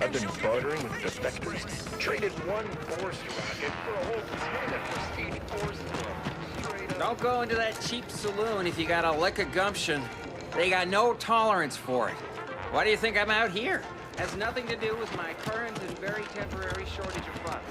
I've been bartering with defectors. Traded one forced rocket for a whole 10 of prestige forced ones. Straight up. Don't go into that cheap saloon if you got a lick of gumption. They got no tolerance for it. Why do you think I'm out here? Has nothing to do with my current and very temporary shortage of funds.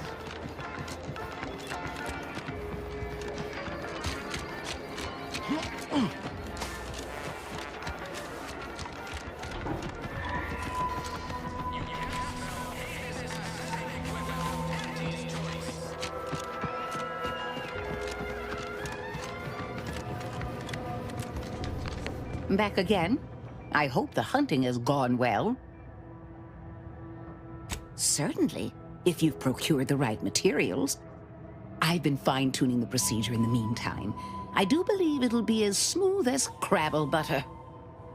Back again? I hope the hunting has gone well. Certainly, if you've procured the right materials. I've been fine-tuning the procedure in the meantime. I do believe it'll be as smooth as crabble butter.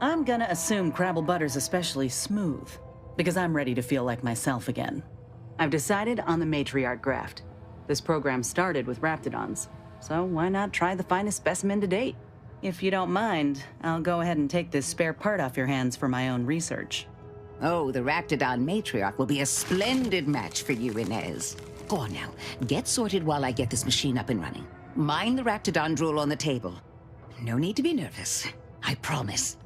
I'm gonna assume crabble butter's especially smooth, because I'm ready to feel like myself again. I've decided on the matriarch graft. This program started with raptidons, so why not try the finest specimen to date? If you don't mind, I'll go ahead and take this spare part off your hands for my own research. Oh, the Raptidon matriarch will be a splendid match for you, Inez. Go on now, get sorted while I get this machine up and running. Mind the Raptidon drool on the table. No need to be nervous, I promise.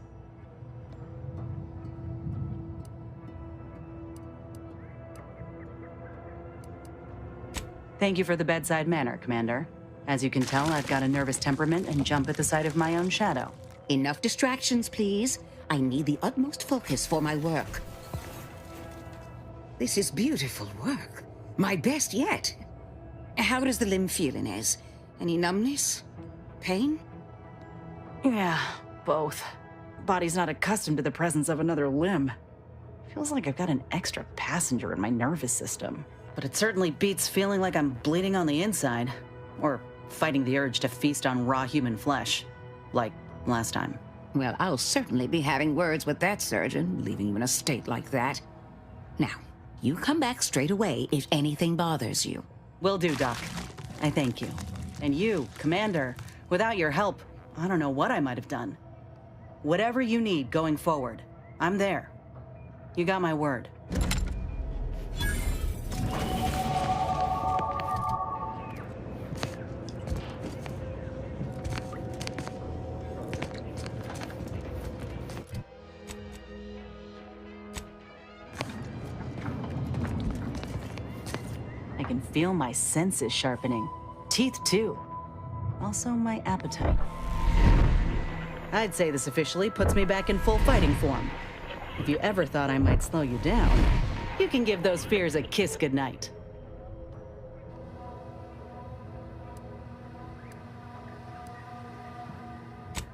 Thank you for the bedside manner, Commander. As you can tell, I've got a nervous temperament and jump at the sight of my own shadow. Enough distractions, please. I need the utmost focus for my work. This is beautiful work. My best yet. How does the limb feel, Inez? Any numbness? Pain? Yeah, both. Body's not accustomed to the presence of another limb. Feels like I've got an extra passenger in my nervous system. But it certainly beats feeling like I'm bleeding on the inside. Or fighting the urge to feast on raw human flesh. Like last time. Well, I'll certainly be having words with that surgeon, leaving you in a state like that. Now, you come back straight away if anything bothers you. Will do, Doc. I thank you. And you, Commander, without your help, I don't know what I might have done. Whatever you need going forward, I'm there. You got my word. I can feel my senses sharpening. Teeth, too. Also, my appetite. I'd say this officially puts me back in full fighting form. If you ever thought I might slow you down, you can give those fears a kiss goodnight.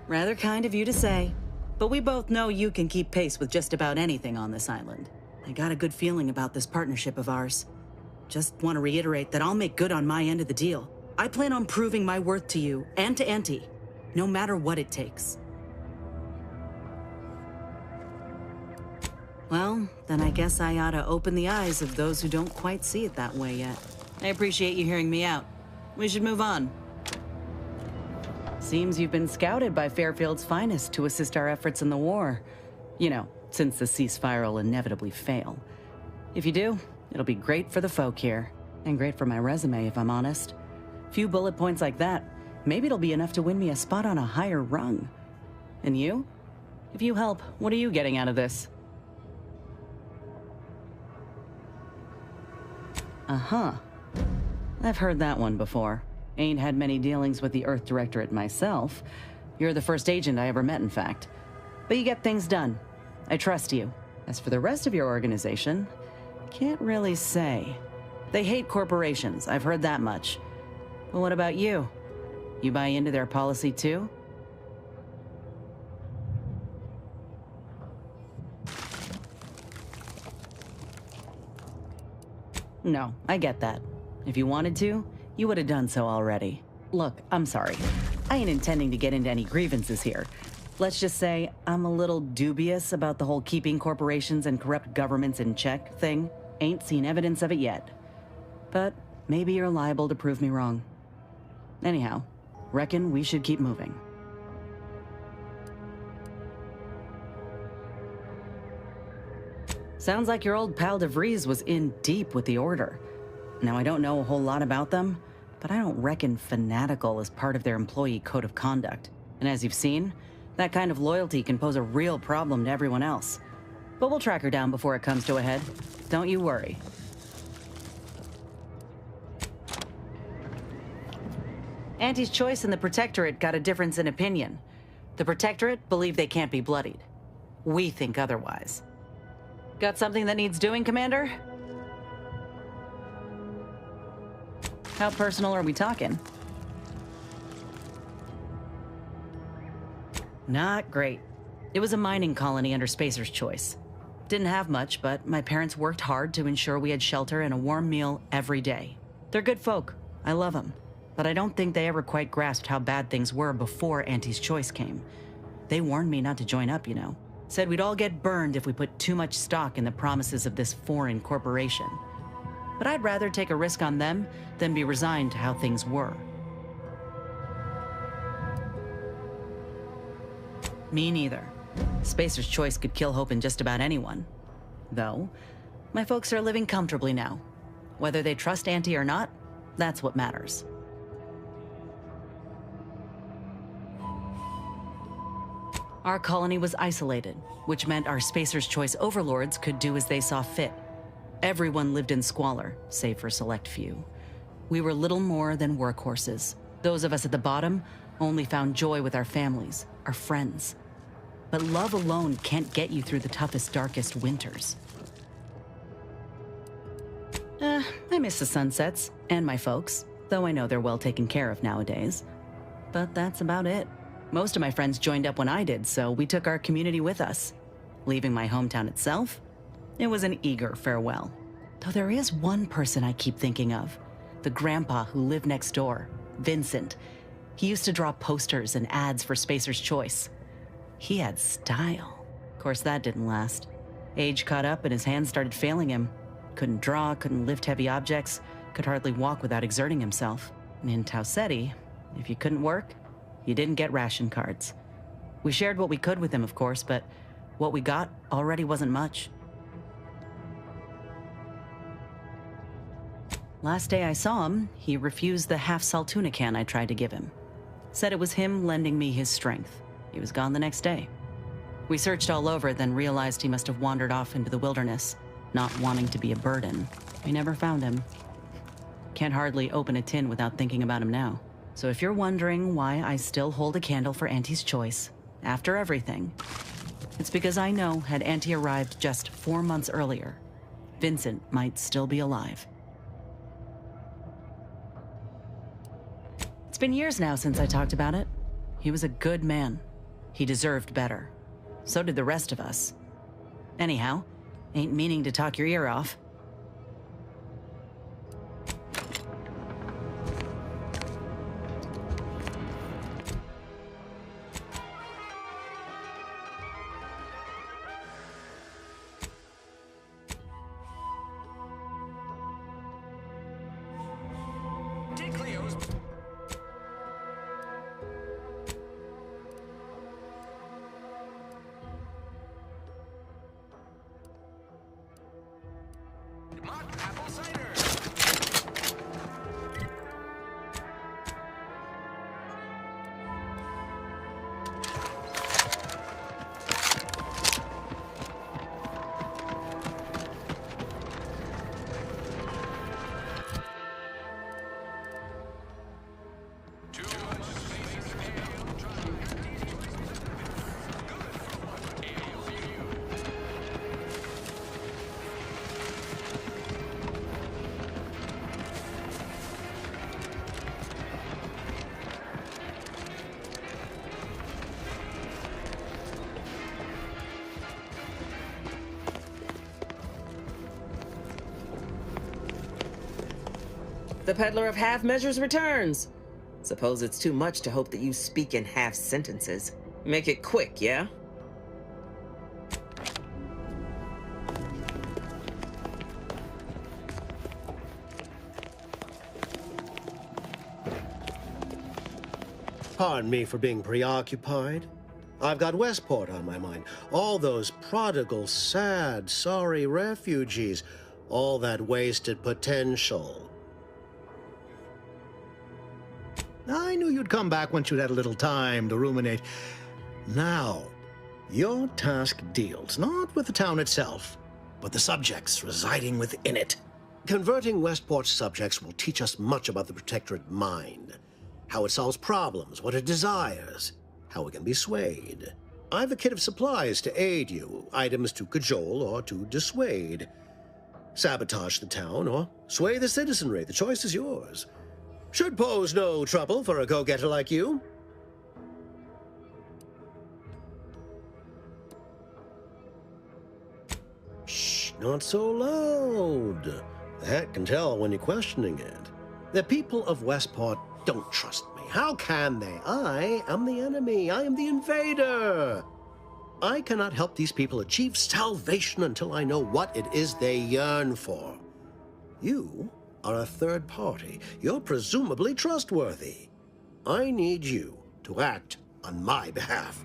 Rather kind of you to say, but we both know you can keep pace with just about anything on this island. I got a good feeling about this partnership of ours. Just want to reiterate that I'll make good on my end of the deal. I plan on proving my worth to you and to Auntie, no matter what it takes. Well, then I guess I ought to open the eyes of those who don't quite see it that way yet. I appreciate you hearing me out. We should move on. Seems you've been scouted by Fairfield's finest to assist our efforts in the war. You know, since the ceasefire will inevitably fail. If you do, it'll be great for the folk here. And great for my resume, if I'm honest. Few bullet points like that, maybe it'll be enough to win me a spot on a higher rung. And you? If you help, what are you getting out of this? Uh-huh. I've heard that one before. Ain't had many dealings with the Earth Directorate myself. You're the first agent I ever met, in fact. But you get things done. I trust you. As for the rest of your organization, can't really say. They hate corporations, I've heard that much. But what about you? You buy into their policy too? No, I get that. If you wanted to, you would have done so already. Look, I'm sorry. I ain't intending to get into any grievances here. Let's just say I'm a little dubious about the whole keeping corporations and corrupt governments in check thing. Ain't seen evidence of it yet. But maybe you're liable to prove me wrong. Anyhow, reckon we should keep moving. Sounds like your old pal DeVries was in deep with the Order. Now, I don't know a whole lot about them, but I don't reckon fanatical is part of their employee code of conduct. And as you've seen, that kind of loyalty can pose a real problem to everyone else. But we'll track her down before it comes to a head. Don't you worry. Auntie's Choice and the Protectorate got a difference in opinion. The Protectorate believe they can't be bloodied. We think otherwise. Got something that needs doing, Commander? How personal are we talking? Not great. It was a mining colony under Spacer's Choice. Didn't have much, but my parents worked hard to ensure we had shelter and a warm meal every day. They're good folk. I love them. But I don't think they ever quite grasped how bad things were before Auntie's Choice came. They warned me not to join up, you know. Said we'd all get burned if we put too much stock in the promises of this foreign corporation. But I'd rather take a risk on them than be resigned to how things were. Me neither. Spacer's Choice could kill hope in just about anyone. Though, my folks are living comfortably now. Whether they trust Auntie or not, that's what matters. Our colony was isolated, which meant our Spacer's Choice overlords could do as they saw fit. Everyone lived in squalor, save for a select few. We were little more than workhorses. Those of us at the bottom only found joy with our families, our friends. But love alone can't get you through the toughest, darkest winters. I miss the sunsets, and my folks, though I know they're well taken care of nowadays. But that's about it. Most of my friends joined up when I did, so we took our community with us. Leaving my hometown itself, it was an eager farewell. Though there is one person I keep thinking of, the grandpa who lived next door, Vincent. He used to draw posters and ads for Spacer's Choice. He had style. Of course, that didn't last. Age caught up and his hands started failing him. Couldn't draw, couldn't lift heavy objects, could hardly walk without exerting himself. And in Tau Ceti, if you couldn't work, you didn't get ration cards. We shared what we could with him, of course, but what we got already wasn't much. Last day I saw him, he refused the half-salt tuna can I tried to give him. Said it was him lending me his strength. He was gone the next day. We searched all over, then realized he must have wandered off into the wilderness, not wanting to be a burden. We never found him. Can't hardly open a tin without thinking about him now. So if you're wondering why I still hold a candle for Auntie's Choice, after everything, it's because I know had Auntie arrived just 4 months earlier, Vincent might still be alive. It's been years now since I talked about it. He was a good man. He deserved better. So did the rest of us. Anyhow, ain't meaning to talk your ear off. The peddler of half measures returns. Suppose it's too much to hope that you speak in half sentences. Make it quick, yeah? Pardon me for being preoccupied. I've got Westport on my mind. All those prodigal, sad, sorry refugees. All that wasted potential. I knew you'd come back once you'd had a little time to ruminate. Now, your task deals not with the town itself, but the subjects residing within it. Converting Westport's subjects will teach us much about the Protectorate mind. How it solves problems, what it desires, how it can be swayed. I've a kit of supplies to aid you, items to cajole or to dissuade. Sabotage the town or sway the citizenry. The choice is yours. Should pose no trouble for a go-getter like you. Shh, not so loud. The hat can tell when you're questioning it. The people of Westport don't trust me. How can they? I am the enemy. I am the invader. I cannot help these people achieve salvation until I know what it is they yearn for. You are a third party. You're presumably trustworthy. I need you to act on my behalf.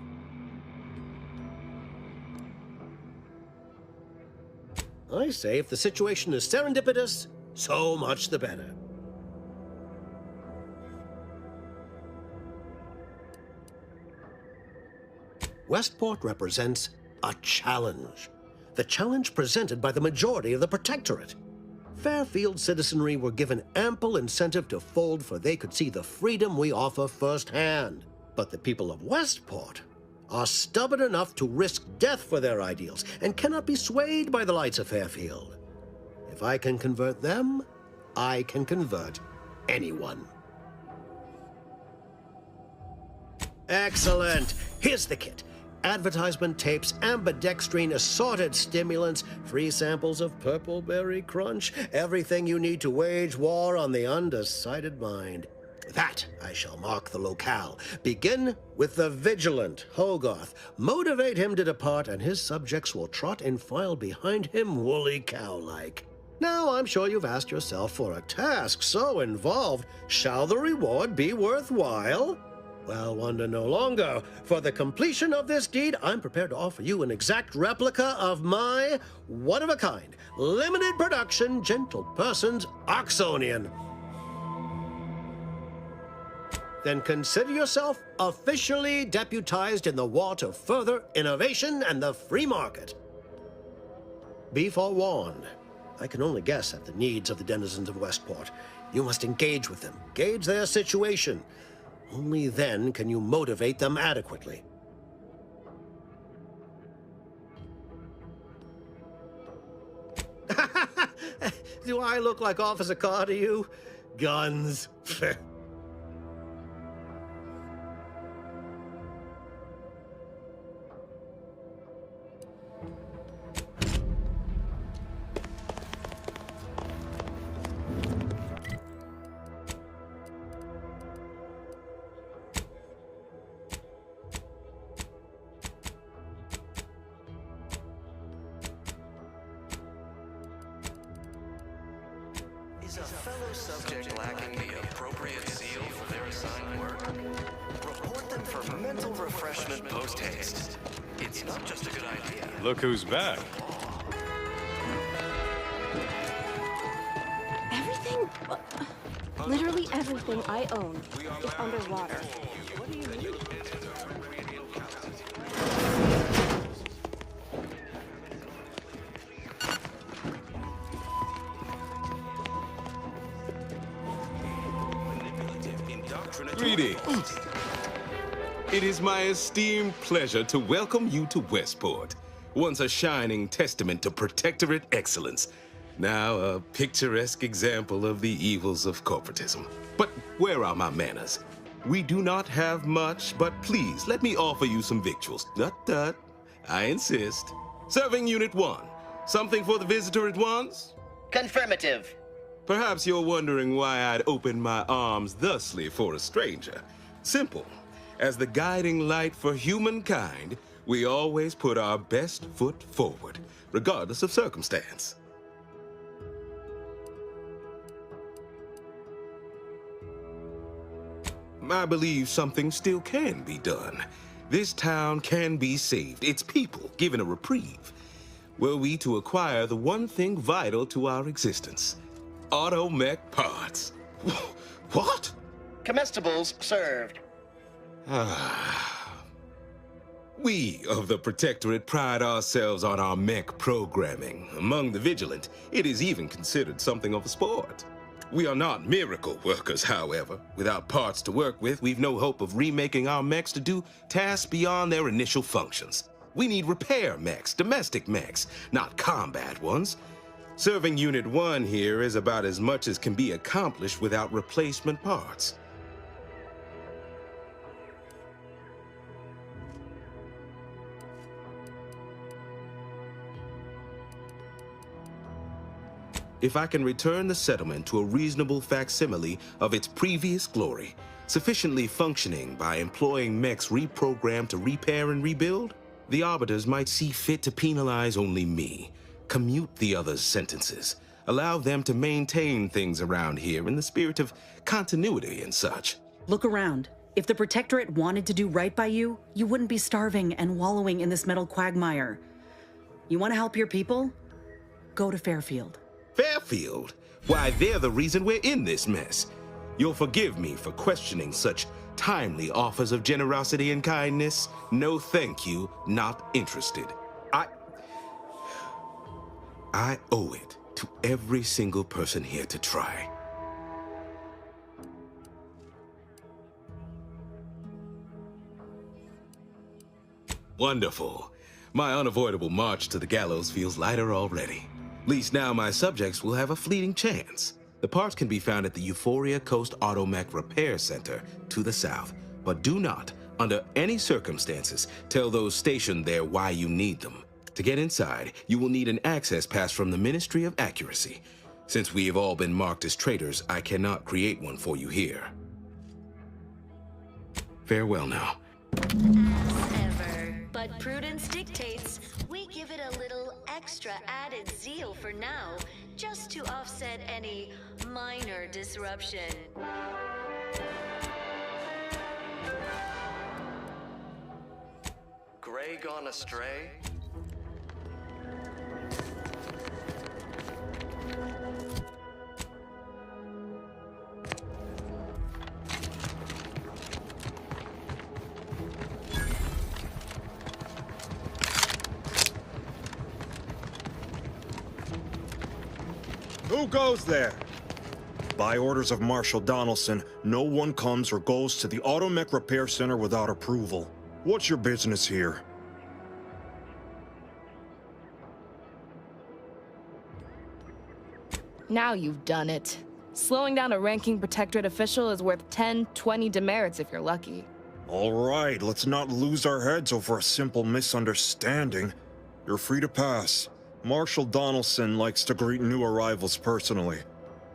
I say if the situation is serendipitous, so much the better. Westport represents a challenge. The challenge presented by the majority of the Protectorate. Fairfield citizenry were given ample incentive to fold, for they could see the freedom we offer firsthand. But the people of Westport are stubborn enough to risk death for their ideals and cannot be swayed by the lights of Fairfield. If I can convert them, I can convert anyone. Excellent. Here's the kit. Advertisement tapes, ambidextrine, assorted stimulants, free samples of Purple Berry Crunch, everything you need to wage war on the undecided mind. With that, I shall mark the locale. Begin with the vigilant Hogarth. Motivate him to depart, and his subjects will trot in file behind him, woolly cow-like. Now, I'm sure you've asked yourself, for a task so involved, shall the reward be worthwhile? Well, wonder no longer. For the completion of this deed, I'm prepared to offer you an exact replica of my one-of-a-kind, limited production, gentle person's Oxonian. Then consider yourself officially deputized in the war to further innovation and the free market. Be forewarned. I can only guess at the needs of the denizens of Westport. You must engage with them, gauge their situation. Only then can you motivate them adequately. Do I look like Officer Carr to you? Guns. Is a fellow subject lacking the appropriate seal for their assigned work? Report them for mental refreshment post-haste. It's not just a good idea. Look who's back. Everything, literally everything I own is underwater. What do you mean? Greetings. It is my esteemed pleasure to welcome you to Westport, once a shining testament to Protectorate excellence, now a picturesque example of the evils of corporatism. But where are my manners? We do not have much, but please let me offer you some victuals. Tut. I insist. Serving Unit 1. Something for the visitor at once? Confirmative. Perhaps you're wondering why I'd open my arms thusly for a stranger. Simple. As the guiding light for humankind, we always put our best foot forward, regardless of circumstance. I believe something still can be done. This town can be saved, its people given a reprieve, were we to acquire the one thing vital to our existence. Automech parts. What? Comestibles served. We of the Protectorate pride ourselves on our mech programming. Among the vigilant, it is even considered something of a sport. We are not miracle workers, however. Without parts to work with, we've no hope of remaking our mechs to do tasks beyond their initial functions. We need repair mechs, domestic mechs, not combat ones. Serving Unit 1 here is about as much as can be accomplished without replacement parts. If I can return the settlement to a reasonable facsimile of its previous glory, sufficiently functioning by employing mechs reprogrammed to repair and rebuild, the Arbiters might see fit to penalize only me, commute the others' sentences, allow them to maintain things around here in the spirit of continuity and such. Look around. If the Protectorate wanted to do right by you, you wouldn't be starving and wallowing in this metal quagmire. You want to help your people? Go to Fairfield. Fairfield? Why, they're the reason we're in this mess. You'll forgive me for questioning such timely offers of generosity and kindness. No thank you, not interested. I owe it to every single person here to try. Wonderful. My unavoidable march to the gallows feels lighter already. At least now my subjects will have a fleeting chance. The parts can be found at the Euphoria Coast Automech Repair Center to the south, but do not, under any circumstances, tell those stationed there why you need them. To get inside, you will need an access pass from the Ministry of Accuracy. Since we have all been marked as traitors, I cannot create one for you here. Farewell now. As ever, but prudence dictates we give it a little extra added zeal for now, just to offset any minor disruption. Gray gone astray? Who goes there? By orders of Marshal Donaldson, no one comes or goes to the Automech Repair Center without approval. What's your business here? Now you've done it. Slowing down a ranking Protectorate official is worth 10, 20 demerits if you're lucky. All right, let's not lose our heads over a simple misunderstanding. You're free to pass. Marshal Donaldson likes to greet new arrivals personally.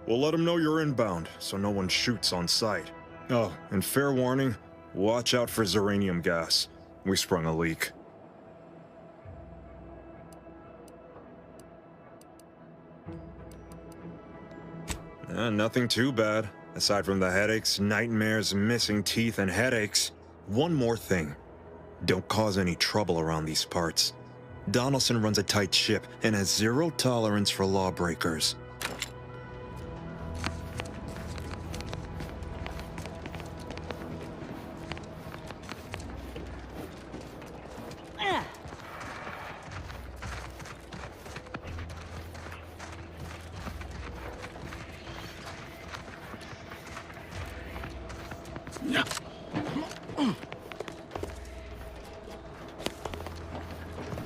We'll let him know you're inbound, so no one shoots on sight. Oh, and fair warning, watch out for xeranium gas. We sprung a leak. Nothing too bad. Aside from the headaches, nightmares, missing teeth, and headaches. One more thing. Don't cause any trouble around these parts. Donaldson runs a tight ship and has zero tolerance for lawbreakers.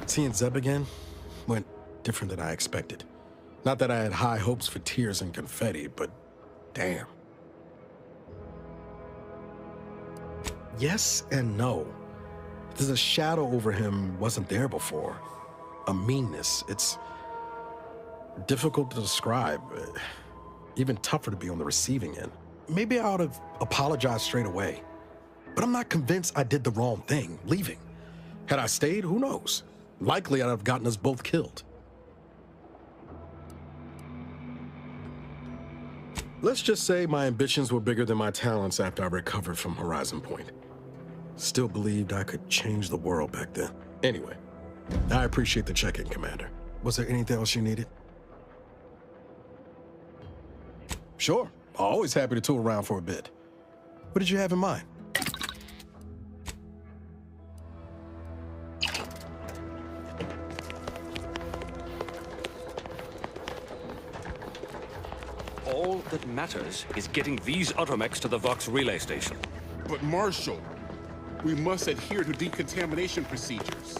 Seeing Zeb again went different than I expected. Not that I had high hopes for tears and confetti, but damn. Yes and no. There's a shadow over him wasn't there before. A meanness. It's difficult to describe. Even tougher to be on the receiving end. Maybe I ought to apologize straight away. But I'm not convinced I did the wrong thing, leaving. Had I stayed, who knows? Likely I'd have gotten us both killed. Let's just say my ambitions were bigger than my talents after I recovered from Horizon Point. Still believed I could change the world back then. Anyway, I appreciate the check-in, Commander. Was there anything else you needed? Sure. Always happy to tool around for a bit. What did you have in mind? All that matters is getting these automechs to the Vox relay station. But Marshal, we must adhere to decontamination procedures.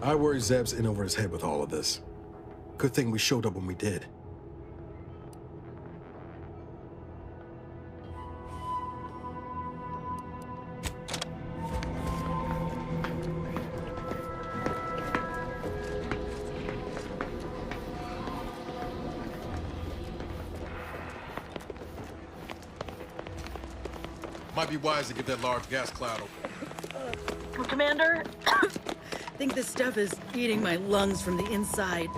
I worry Zeb's in over his head with all of this. Good thing we showed up when we did. Might be wise to get that large gas cloud open. Commander, I think this stuff is eating my lungs from the inside.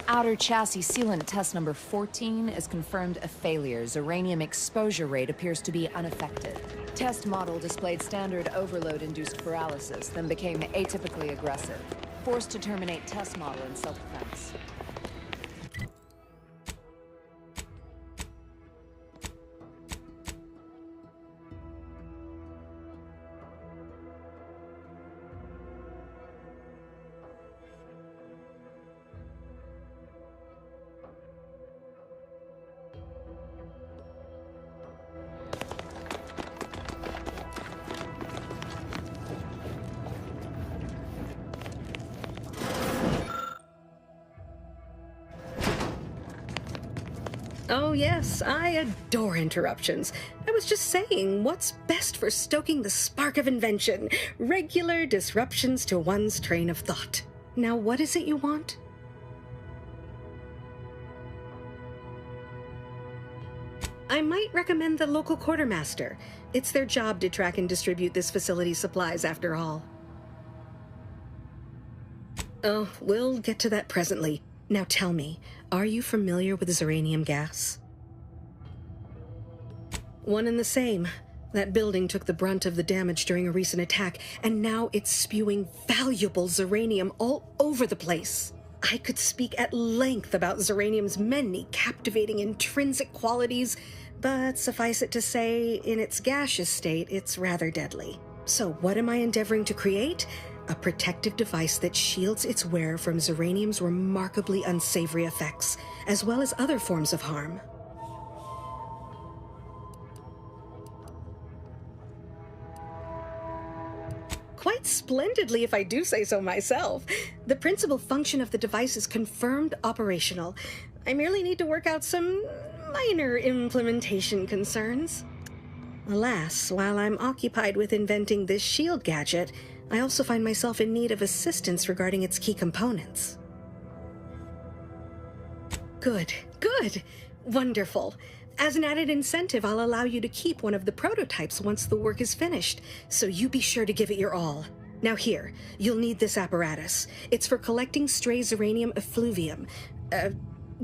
Outer chassis sealant test number 14 is confirmed a failure. Uranium exposure rate appears to be unaffected. Test model displayed standard overload-induced paralysis, then became atypically aggressive. Forced to terminate test model in self-defense. Oh yes, I adore interruptions. I was just saying, what's best for stoking the spark of invention? Regular disruptions to one's train of thought. Now what is it you want? I might recommend the local quartermaster. It's their job to track and distribute this facility's supplies after all. Oh, we'll get to that presently. Now tell me, are you familiar with uranium gas? One and the same. That building took the brunt of the damage during a recent attack, and now it's spewing valuable uranium all over the place. I could speak at length about uranium's many captivating intrinsic qualities, but suffice it to say, in its gaseous state, it's rather deadly. So what am I endeavoring to create? A protective device that shields its wearer from Zeranium's remarkably unsavory effects, as well as other forms of harm. Quite splendidly, if I do say so myself. The principal function of the device is confirmed operational. I merely need to work out some minor implementation concerns. Alas, while I'm occupied with inventing this shield gadget, I also find myself in need of assistance regarding its key components. Good, good, wonderful. As an added incentive, I'll allow you to keep one of the prototypes once the work is finished, so you be sure to give it your all. Now here, you'll need this apparatus. It's for collecting stray Zeranium effluvium.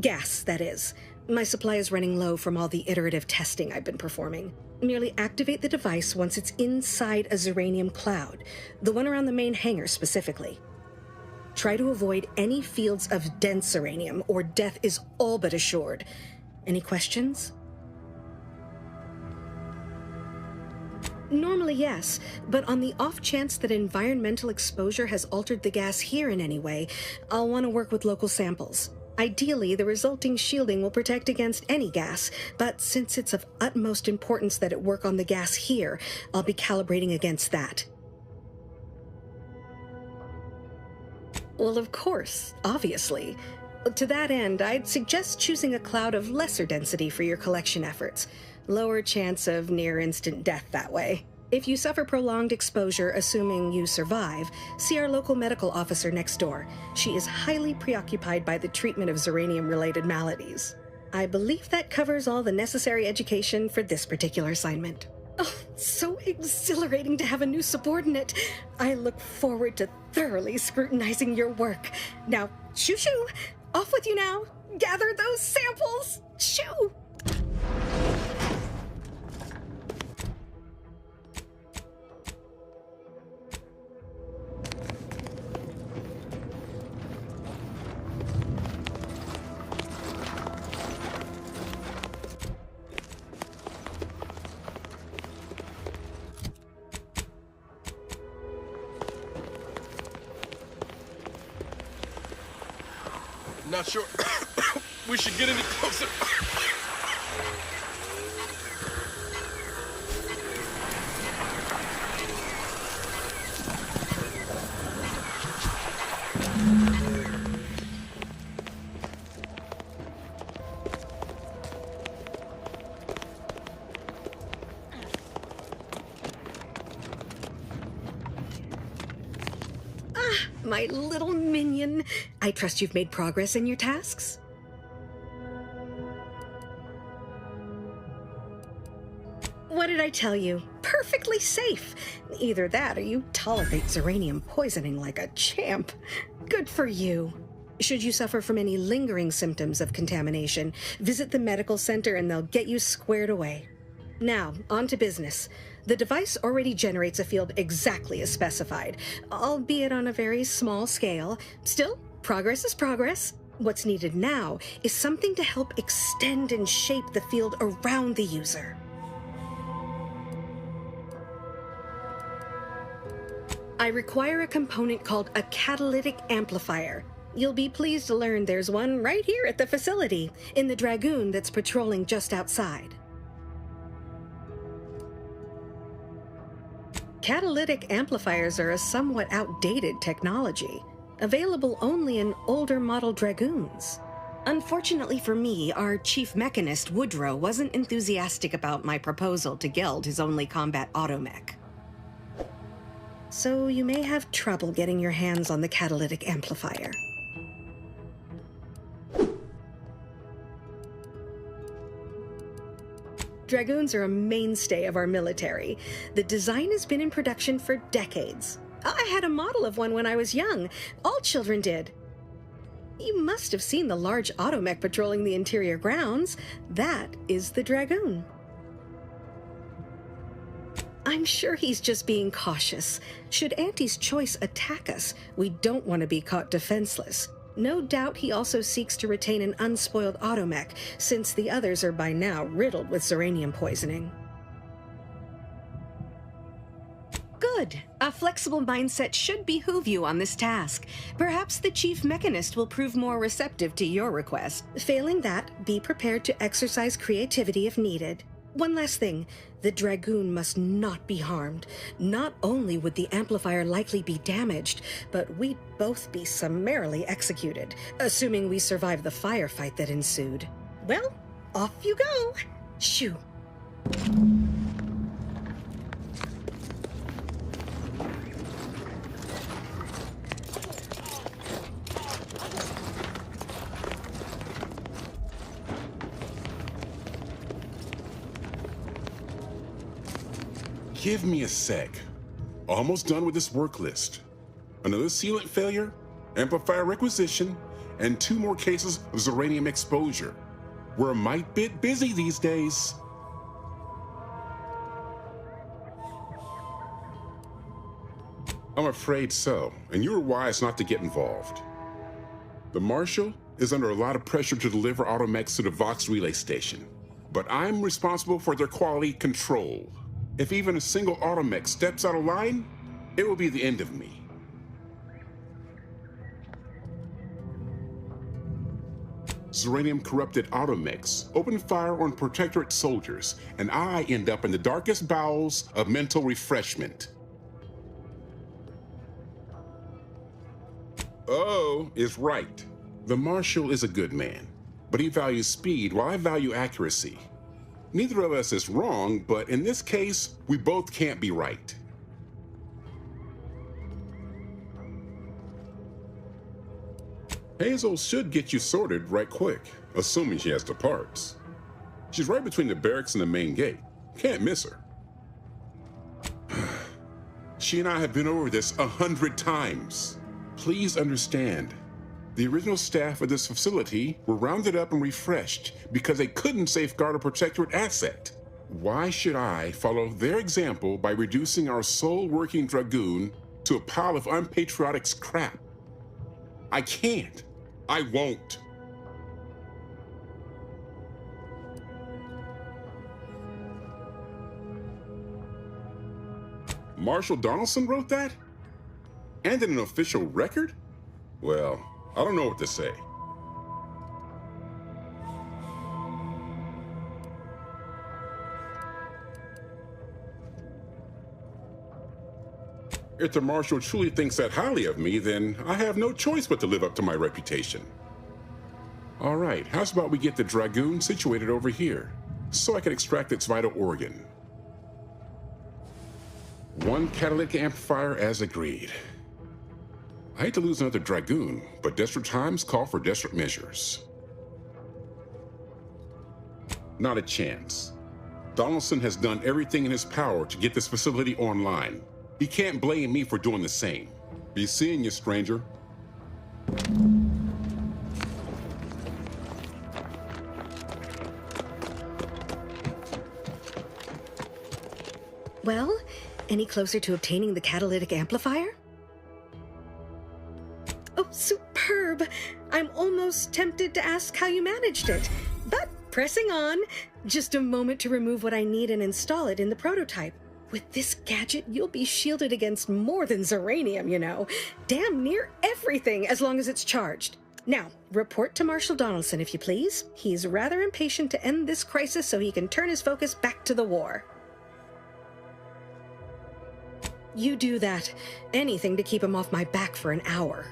Gas, that is. My supply is running low from all the iterative testing I've been performing. Merely activate the device once it's inside a Zeranium cloud, the one around the main hangar specifically. Try to avoid any fields of dense Zeranium, or death is all but assured. Any questions? Normally, yes, but on the off chance that environmental exposure has altered the gas here in any way, I'll want to work with local samples. Ideally, the resulting shielding will protect against any gas, but since it's of utmost importance that it work on the gas here, I'll be calibrating against that. Well, of course, obviously. To that end, I'd suggest choosing a cloud of lesser density for your collection efforts. Lower chance of near-instant death that way. If you suffer prolonged exposure, assuming you survive, see our local medical officer next door. She is highly preoccupied by the treatment of Zeranium-related maladies. I believe that covers all the necessary education for this particular assignment. Oh, so exhilarating to have a new subordinate. I look forward to thoroughly scrutinizing your work. Now, shoo-shoo! Off with you now! Gather those samples! Shoo! Not sure we should get any closer. My little minion. I trust you've made progress in your tasks? What did I tell you? Perfectly safe. Either that or you tolerate Zeranium poisoning like a champ. Good for you. Should you suffer from any lingering symptoms of contamination, visit the medical center and they'll get you squared away. Now, on to business. The device already generates a field exactly as specified, albeit on a very small scale. Still, progress is progress. What's needed now is something to help extend and shape the field around the user. I require a component called a catalytic amplifier. You'll be pleased to learn there's one right here at the facility, in the Dragoon that's patrolling just outside. Catalytic amplifiers are a somewhat outdated technology, available only in older model Dragoons. Unfortunately for me, our chief mechanist, Woodrow, wasn't enthusiastic about my proposal to gild his only combat automech. So you may have trouble getting your hands on the catalytic amplifier. Dragoons are a mainstay of our military. The design has been in production for decades. I had a model of one when I was young. All children did. You must have seen the large automech patrolling the interior grounds. That is the Dragoon. I'm sure he's just being cautious. Should Auntie's choice attack us, we don't want to be caught defenseless. No doubt he also seeks to retain an unspoiled automech, since the others are by now riddled with Zeranium poisoning. Good. A flexible mindset should behoove you on this task. Perhaps the chief mechanist will prove more receptive to your request. Failing that, be prepared to exercise creativity if needed. One last thing. The Dragoon must not be harmed. Not only would the amplifier likely be damaged, but we'd both be summarily executed, assuming we survive the firefight that ensued. Well, off you go. Shoo. Give me a sec. Almost done with this work list. Another sealant failure, amplifier requisition, and 2 more cases of Zeranium exposure. We're a mite bit busy these days. I'm afraid so, and you were wise not to get involved. The Marshal is under a lot of pressure to deliver automechs to the Vox relay station, but I'm responsible for their quality control. If even a single automech steps out of line, it will be the end of me. Zeranium-corrupted automechs open fire on Protectorate soldiers, and I end up in the darkest bowels of mental refreshment. O is right. The Marshal is a good man, but he values speed while I value accuracy. Neither of us is wrong, but in this case, we both can't be right. Hazel should get you sorted right quick, assuming she has the parts. She's right between the barracks and the main gate. Can't miss her. She and I have been over this 100 times. Please understand. The original staff of this facility were rounded up and refreshed because they couldn't safeguard a Protectorate asset. Why should I follow their example by reducing our sole working Dragoon to a pile of unpatriotic scrap? I can't. I won't. Marshal Donaldson wrote that? And in an official record? Well, I don't know what to say. If the Marshal truly thinks that highly of me, then I have no choice but to live up to my reputation. All right, how's about we get the Dragoon situated over here, so I can extract its vital organ? 1 catalytic amplifier as agreed. I hate to lose another Dragoon, but desperate times call for desperate measures. Not a chance. Donaldson has done everything in his power to get this facility online. He can't blame me for doing the same. Be seeing you, stranger. Well, any closer to obtaining the catalytic amplifier? Oh, superb! I'm almost tempted to ask how you managed it. But pressing on, just a moment to remove what I need and install it in the prototype. With this gadget, you'll be shielded against more than Zeranium, you know. Damn near everything, as long as it's charged. Now, report to Marshal Donaldson, if you please. He's rather impatient to end this crisis so he can turn his focus back to the war. You do that. Anything to keep him off my back for an hour.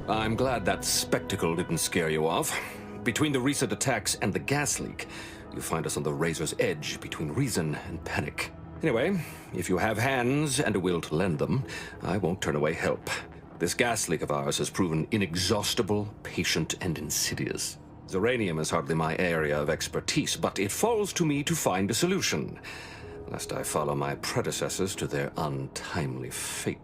I'm glad that spectacle didn't scare you off. Between the recent attacks and the gas leak, you find us on the razor's edge between reason and panic. Anyway, if you have hands and a will to lend them, I won't turn away help. This gas leak of ours has proven inexhaustible, patient, and insidious. Zeranium is hardly my area of expertise, but it falls to me to find a solution, lest I follow my predecessors to their untimely fate.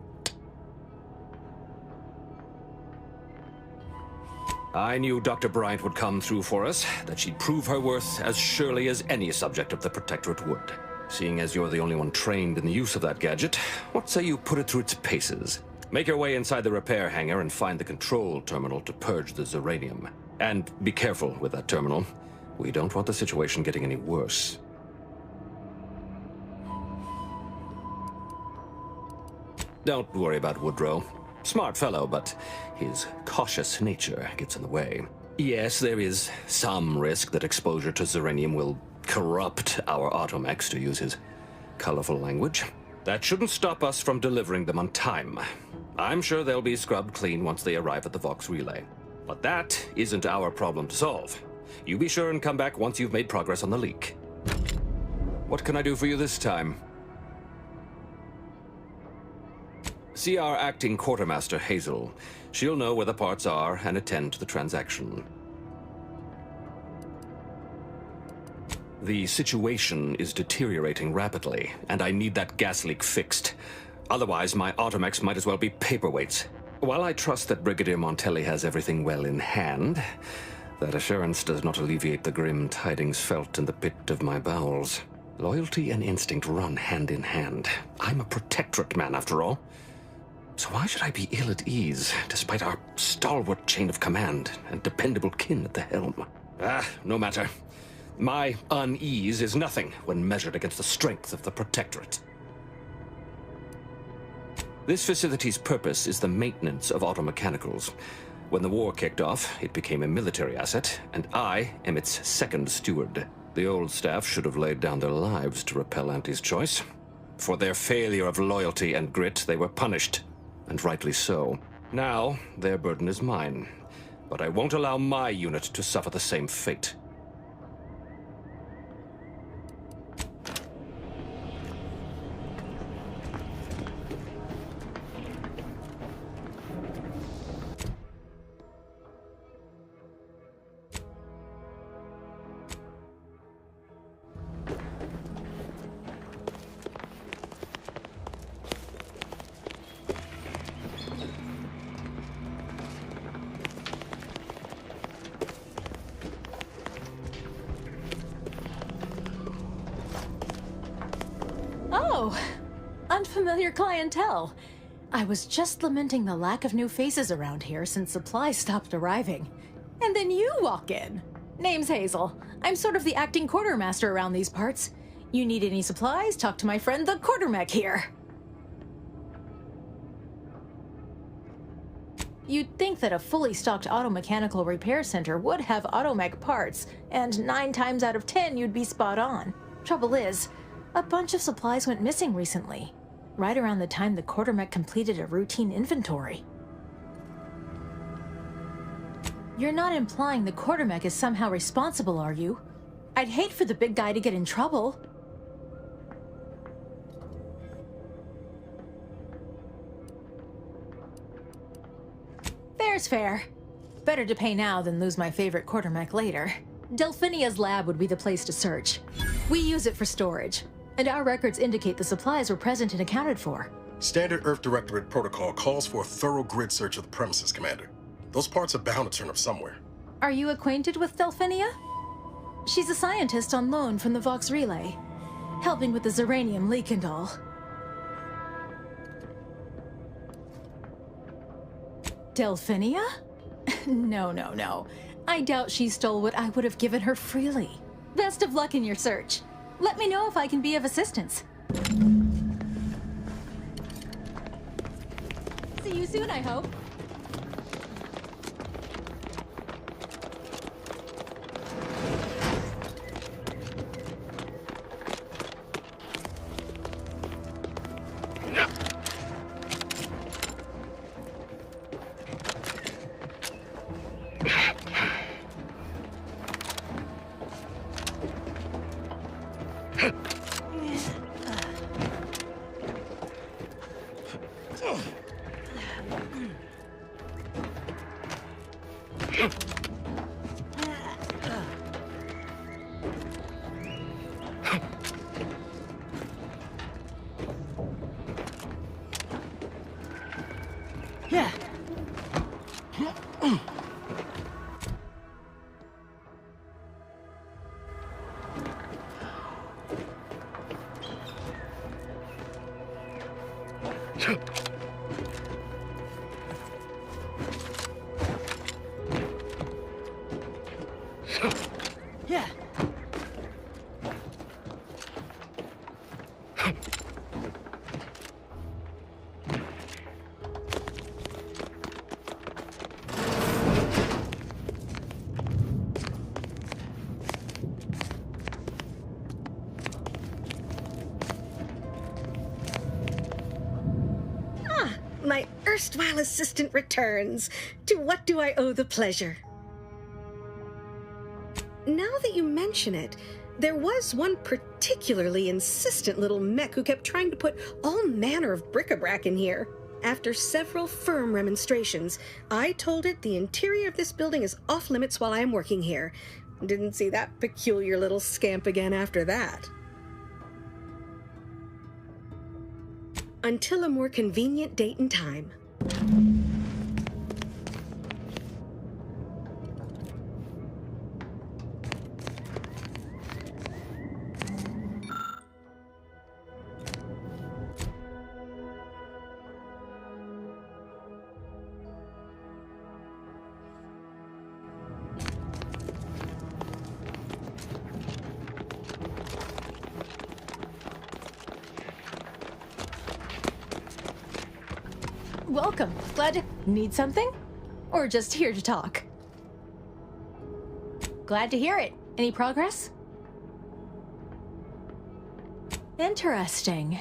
I knew Dr. Bryant would come through for us, that she'd prove her worth as surely as any subject of the Protectorate would. Seeing as you're the only one trained in the use of that gadget, what say you put it through its paces? Make your way inside the repair hangar and find the control terminal to purge the Zeranium. And be careful with that terminal. We don't want the situation getting any worse. Don't worry about Woodrow. Smart fellow, but his cautious nature gets in the way. Yes, there is some risk that exposure to Zeranium will corrupt our automechs, to use his colorful language. That shouldn't stop us from delivering them on time. I'm sure they'll be scrubbed clean once they arrive at the Vox Relay. But that isn't our problem to solve. You be sure and come back once you've made progress on the leak. What can I do for you this time? See our acting quartermaster, Hazel. She'll know where the parts are and attend to the transaction. The situation is deteriorating rapidly, and I need that gas leak fixed. Otherwise, my automechs might as well be paperweights. While I trust that Brigadier Montelli has everything well in hand, that assurance does not alleviate the grim tidings felt in the pit of my bowels. Loyalty and instinct run hand in hand. I'm a Protectorate man, after all. So why should I be ill at ease, despite our stalwart chain of command and dependable kin at the helm? No matter. My unease is nothing when measured against the strength of the Protectorate. This facility's purpose is the maintenance of automechanicals. When the war kicked off, it became a military asset, and I am its second steward. The old staff should have laid down their lives to repel Auntie's choice. For their failure of loyalty and grit, they were punished, and rightly so. Now, their burden is mine, but I won't allow my unit to suffer the same fate. Oh, unfamiliar clientele. I was just lamenting the lack of new faces around here since supplies stopped arriving. And then you walk in. Name's Hazel. I'm sort of the acting quartermaster around these parts. You need any supplies, talk to my friend the quartermech here. You'd think that a fully stocked automechanical repair center would have automech parts, and 9 times out of 10 you'd be spot on. Trouble is, a bunch of supplies went missing recently, right around the time the quartermech completed a routine inventory. You're not implying the quartermech is somehow responsible, are you? I'd hate for the big guy to get in trouble. Fair's fair. Better to pay now than lose my favorite quartermech later. Delphinia's lab would be the place to search. We use it for storage, and our records indicate the supplies were present and accounted for. Standard Earth Directorate protocol calls for a thorough grid search of the premises, Commander. Those parts are bound to turn up somewhere. Are you acquainted with Delphinia? She's a scientist on loan from the Vox Relay, helping with the Zeranium leak and all. Delphinia? No. I doubt she stole what I would have given her freely. Best of luck in your search. Let me know if I can be of assistance. See you soon, I hope. Yeah. Yeah. My erstwhile assistant returns. To what do I owe the pleasure? Now that you mention it, there was one particularly insistent little mech who kept trying to put all manner of bric-a-brac in here. After several firm remonstrations, I told it the interior of this building is off limits while I am working here. Didn't see that peculiar little scamp again after that. Until a more convenient date and time. Welcome. Glad to... Need something? Or just here to talk? Glad to hear it. Any progress? Interesting.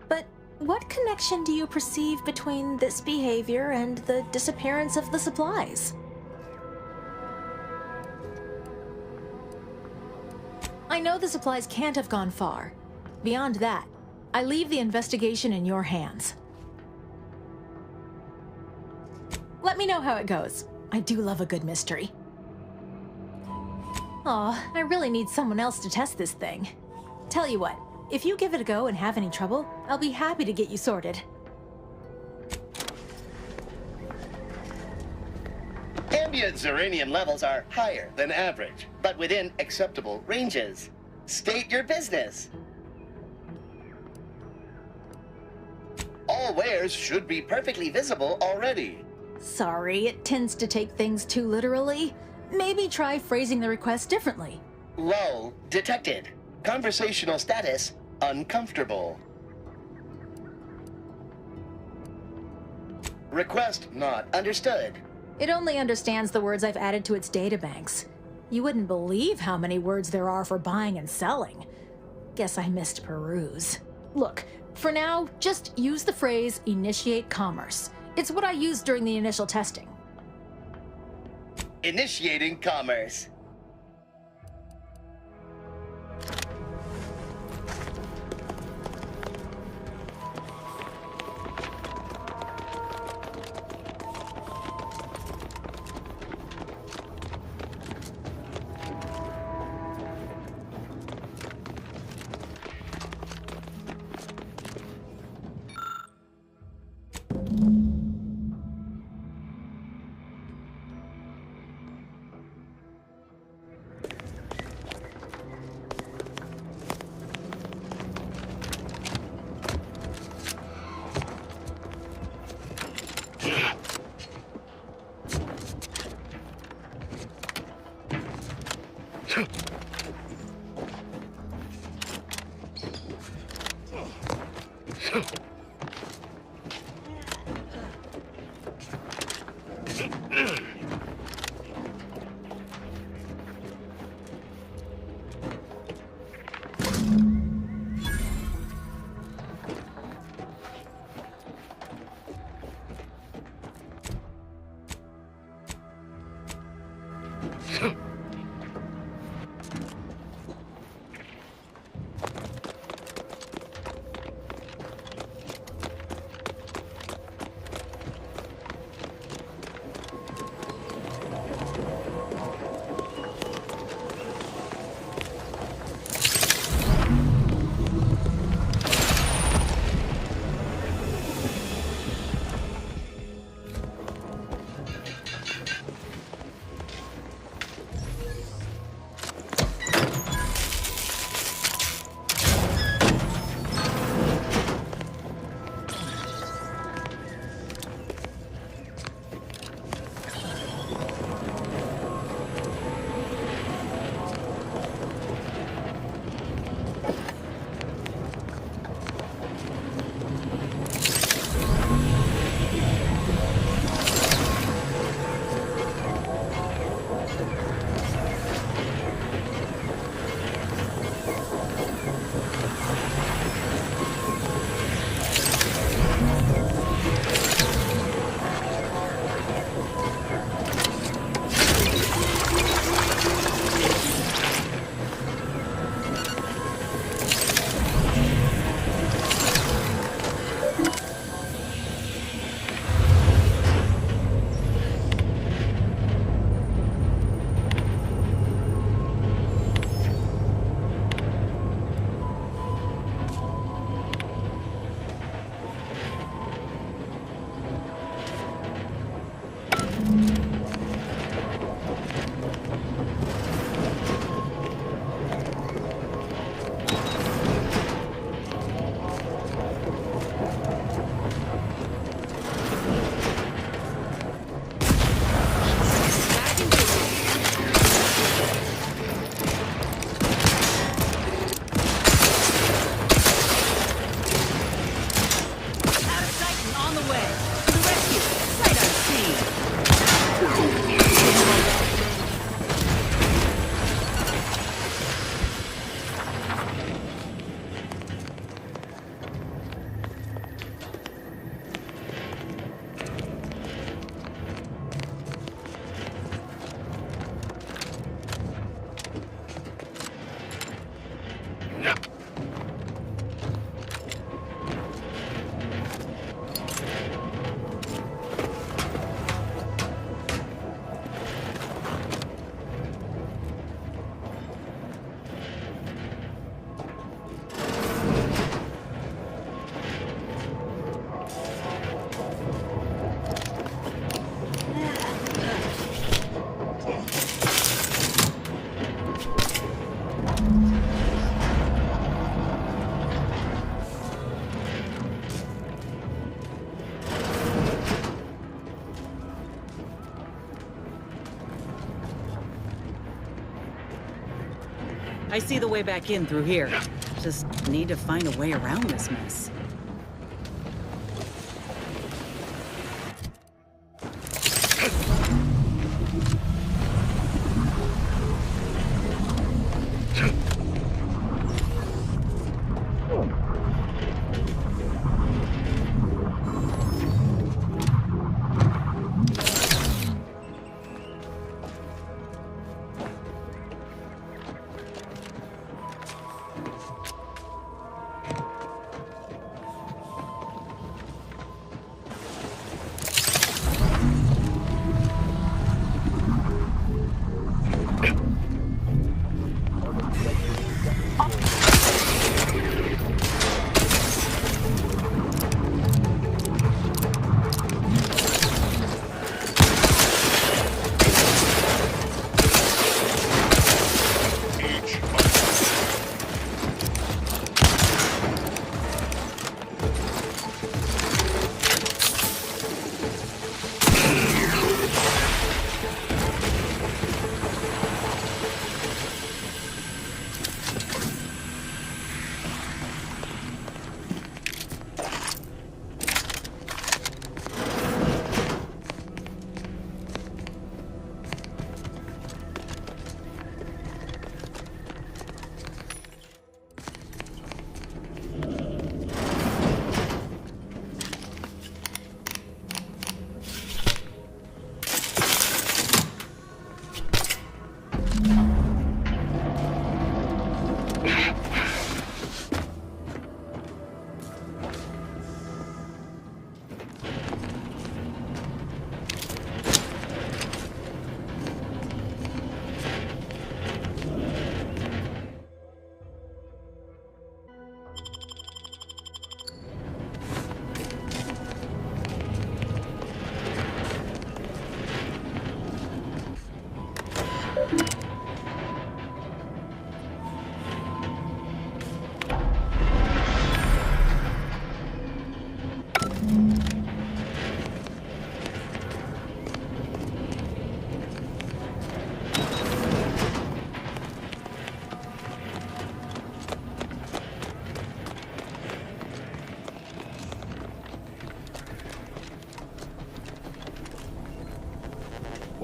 But what connection do you perceive between this behavior and the disappearance of the supplies? I know the supplies can't have gone far. Beyond that, I leave the investigation in your hands. Let me know how it goes. I do love a good mystery. Aw, I really need someone else to test this thing. Tell you what, if you give it a go and have any trouble, I'll be happy to get you sorted. Ambient uranium levels are higher than average, but within acceptable ranges. State your business. All wares should be perfectly visible already. Sorry, it tends to take things too literally. Maybe try phrasing the request differently. Lull detected. Conversational status uncomfortable. Request not understood. It only understands the words I've added to its databanks. You wouldn't believe how many words there are for buying and selling. Guess I missed peruse. Look, for now, just use the phrase initiate commerce. It's what I used during the initial testing. Initiating commerce. the way. To the rescue. Sight unseen. I see the way back in through here. Just need to find a way around this mess.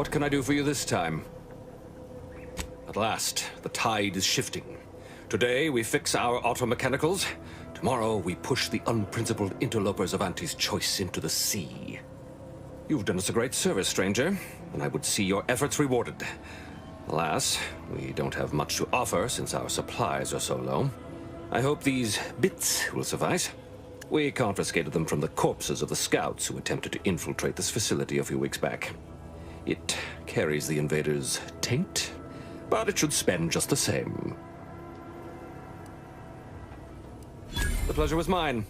What can I do for you this time? At last, the tide is shifting. Today, we fix our automechanicals. Tomorrow, we push the unprincipled interlopers of Auntie's choice into the sea. You've done us a great service, stranger, and I would see your efforts rewarded. Alas, we don't have much to offer since our supplies are so low. I hope these bits will suffice. We confiscated them from the corpses of the scouts who attempted to infiltrate this facility a few weeks back. It carries the invaders' taint, but it should spend just the same. The pleasure was mine.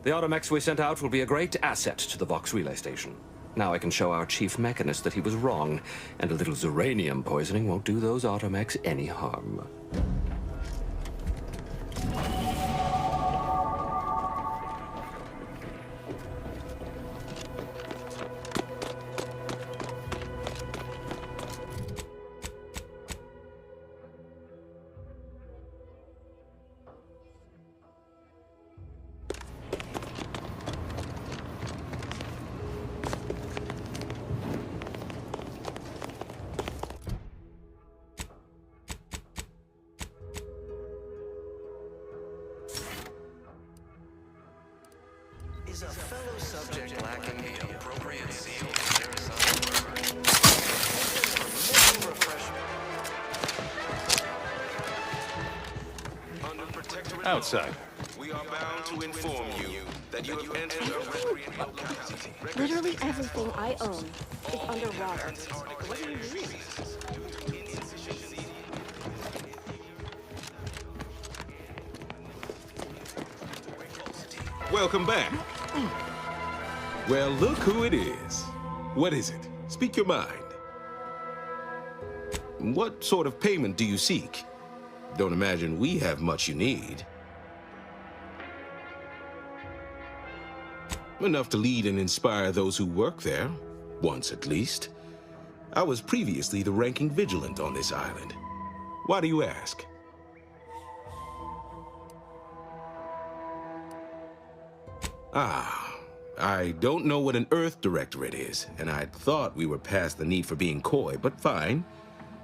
The automechs we sent out will be a great asset to the Vox relay station. Now I can show our chief mechanist that he was wrong, and a little uranium poisoning won't do those automechs any harm. fellow subject lacking the appropriate seal for their assigned work. Mental refreshment. Under protectorate Outside. We are bound to inform you that you have entered a recreant locality. Literally everything I own is underwater. What do you mean? Welcome back. Well, look who it is. What is it? Speak your mind. What sort of payment do you seek? Don't imagine we have much you need. Enough to lead and inspire those who work there, once at least. I was previously the ranking vigilant on this island. Why do you ask? Ah, I don't know what an Earth Directorate is, and I thought we were past the need for being coy, but fine.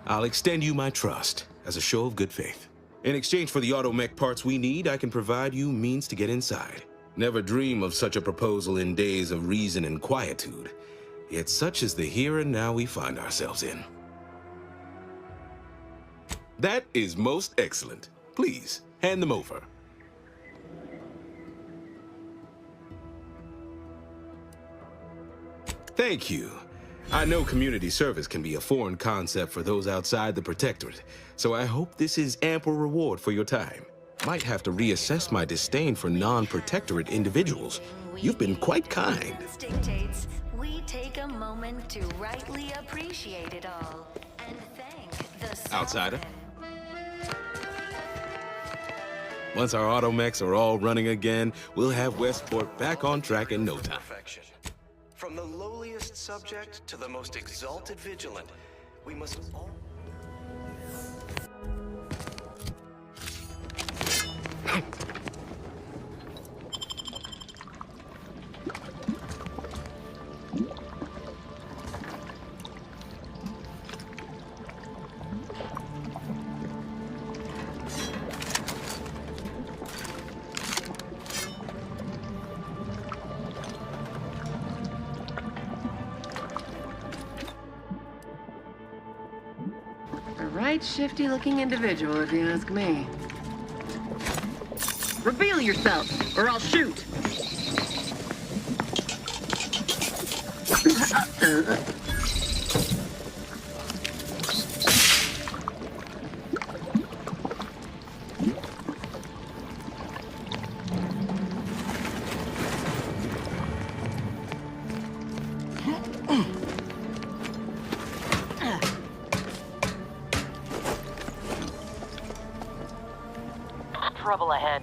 I'll extend you my trust as a show of good faith. In exchange for the automech parts we need, I can provide you means to get inside. Never dream of such a proposal in days of reason and quietude. Yet such is the here and now we find ourselves in. That is most excellent. Please, hand them over. Thank you. I know community service can be a foreign concept for those outside the Protectorate, so I hope this is ample reward for your time. Might have to reassess my disdain for non-Protectorate individuals. You've been quite kind. Dictates we take a moment to rightly appreciate it all and thank the Outsider. Once our automechs are all running again, we'll have Westport back on track in no time. Perfection. From the lowliest subject to the most exalted vigilant, we must all... A right shifty-looking individual, if you ask me. Reveal yourself, or I'll shoot! Trouble ahead.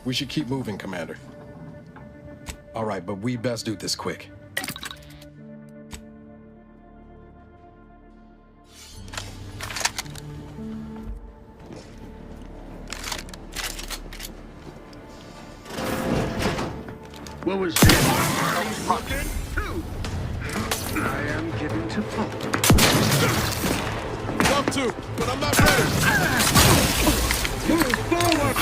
We should keep moving, Commander. All right, but we best do this quick. What was this? I am giving to Paul. Love to, but I'm not ready. Move forward!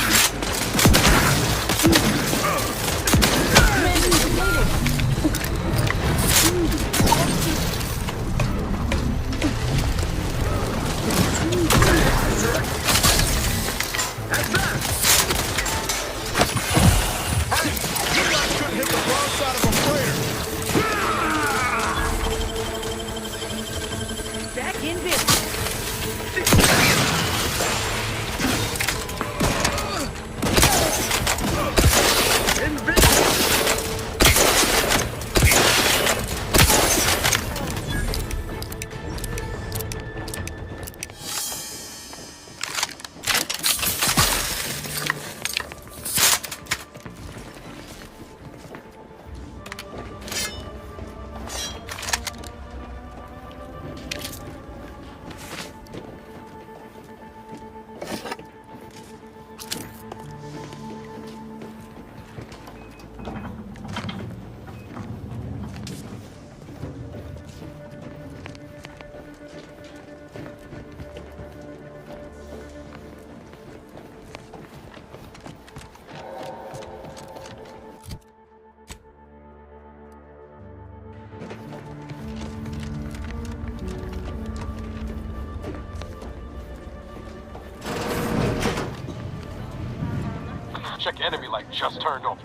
Hit the wrong side of a freighter. Back in business. Check enemy light just turned on.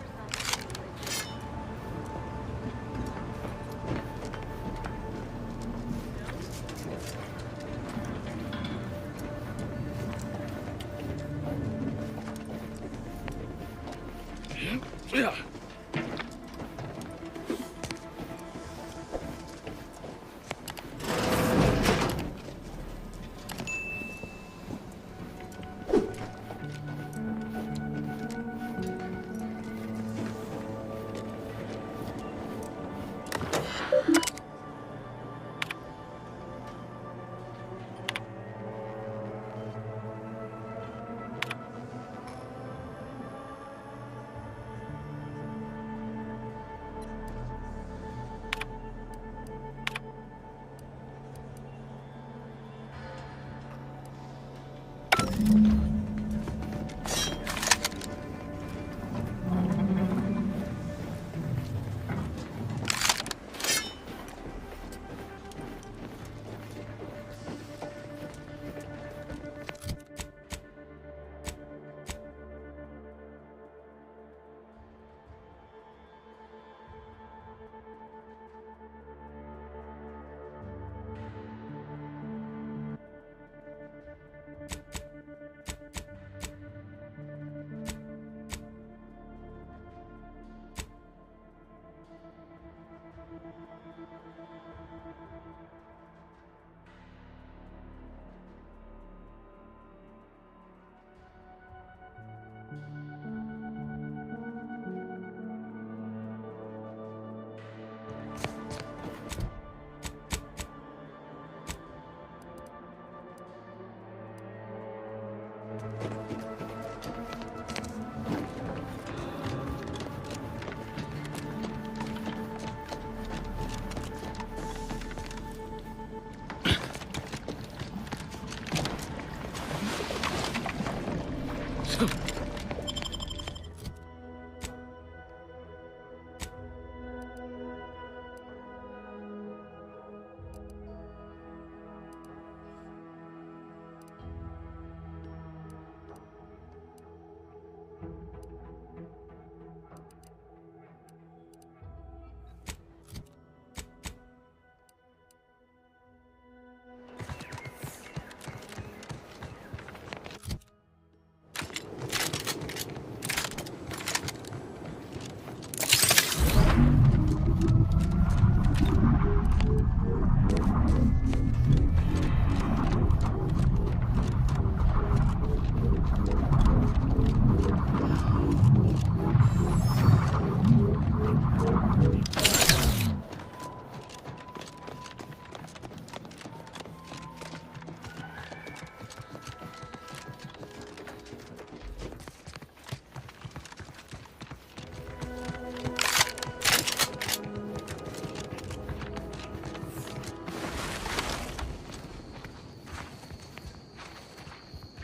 Yeah.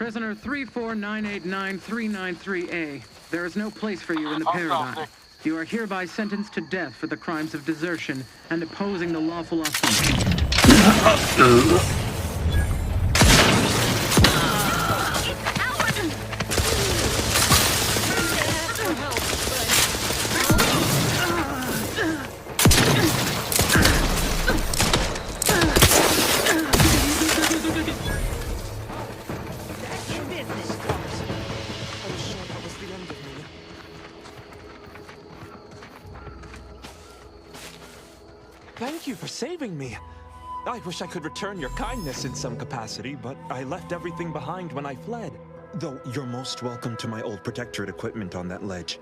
Prisoner 349893993A. There is no place for you in the paradigm. You are hereby sentenced to death for the crimes of desertion and opposing the lawful occupation. Thank you for saving me. I wish I could return your kindness in some capacity, but I left everything behind when I fled. Though you're most welcome to my old Protectorate equipment on that ledge.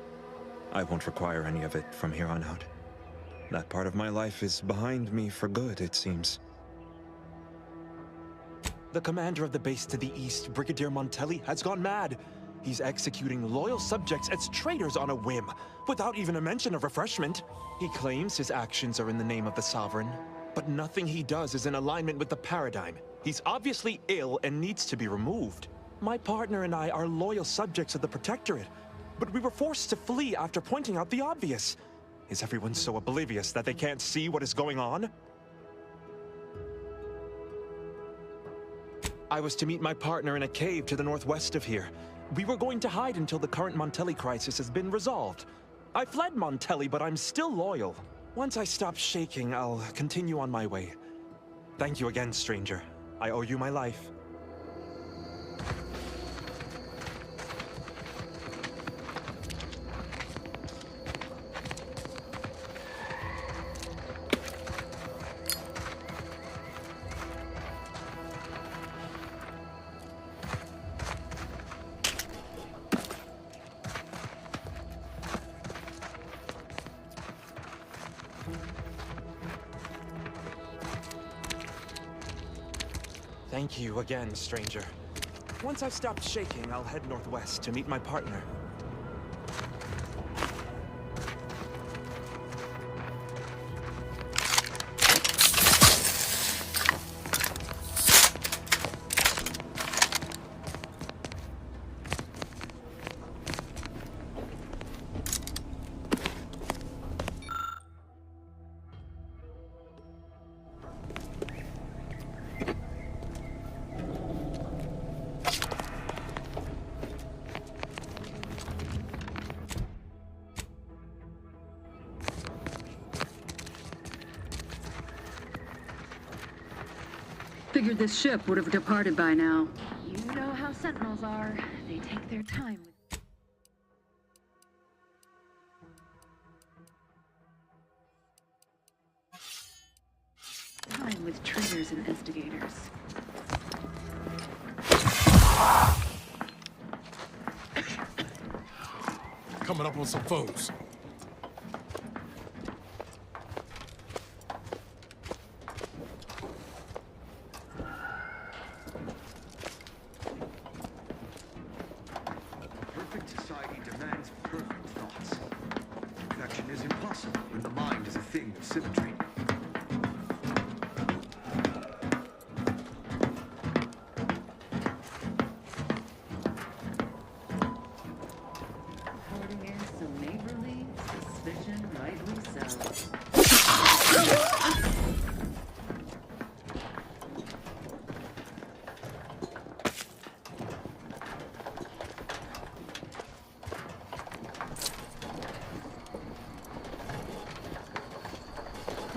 I won't require any of it from here on out. That part of my life is behind me for good, it seems. The commander of the base to the east, Brigadier Montelli, has gone mad. He's executing loyal subjects as traitors on a whim, without even a mention of refreshment. He claims his actions are in the name of the Sovereign, but nothing he does is in alignment with the paradigm. He's obviously ill and needs to be removed. My partner and I are loyal subjects of the Protectorate, but we were forced to flee after pointing out the obvious. Is everyone so oblivious that they can't see what is going on? I was to meet my partner in a cave to the northwest of here. We were going to hide until the current Montelli crisis has been resolved. I fled Montelli, but I'm still loyal. Once I stop shaking, I'll continue on my way. Thank you again, stranger. I owe you my life. Thank you again, stranger. Once I've stopped shaking, I'll head northwest to meet my partner. Figured this ship would have departed by now. You know how Sentinels are. They take their time with traitors and instigators. Coming up on some foes.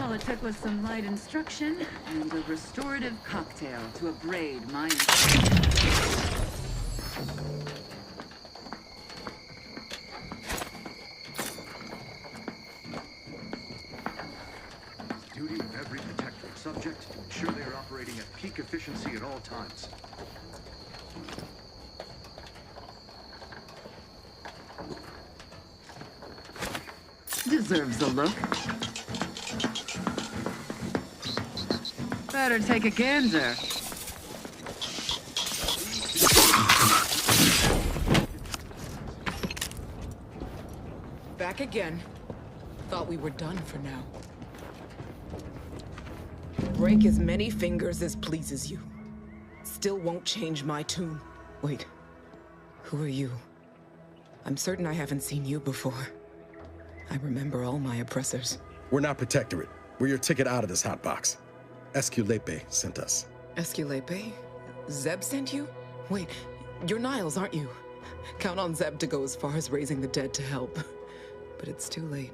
All it took was some light instruction and a restorative cocktail to abrade my... Duty of every Protectorate subject to ensure they are operating at peak efficiency at all times. Deserves a look. Better take a gander. Back again. Thought we were done for now. Break as many fingers as pleases you. Still won't change my tune. Wait. Who are you? I'm certain I haven't seen you before. I remember all my oppressors. We're not Protectorate. We're your ticket out of this hotbox. Esculepe sent us. Esculepe? Zeb sent you? Wait, you're Niles, aren't you? Count on Zeb to go as far as raising the dead to help. But it's too late.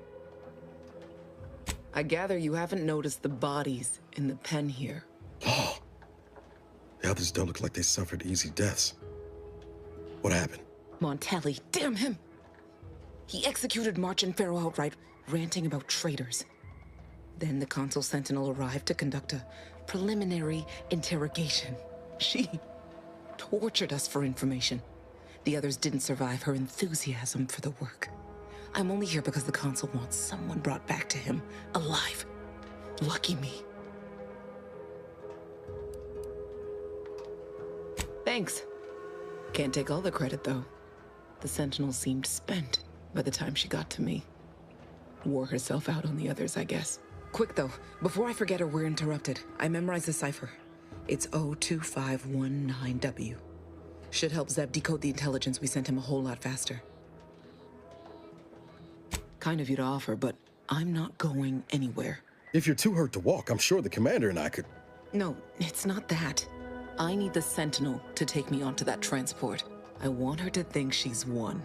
I gather you haven't noticed the bodies in the pen here. Oh. The others don't look like they suffered easy deaths. What happened? Montelli, damn him! He executed March and Pharaoh outright, ranting about traitors. Then the Consul Sentinel arrived to conduct a preliminary interrogation. She tortured us for information. The others didn't survive her enthusiasm for the work. I'm only here because the Consul wants someone brought back to him, alive. Lucky me. Thanks. Can't take all the credit, though. The Sentinel seemed spent by the time she got to me. Wore herself out on the others, I guess. Quick, though, before I forget or we're interrupted, I memorized the cipher. It's 02519W. Should help Zeb decode the intelligence we sent him a whole lot faster. Kind of you to offer, but I'm not going anywhere. If you're too hurt to walk, I'm sure the commander and I could... No, it's not that. I need the Sentinel to take me onto that transport. I want her to think she's won.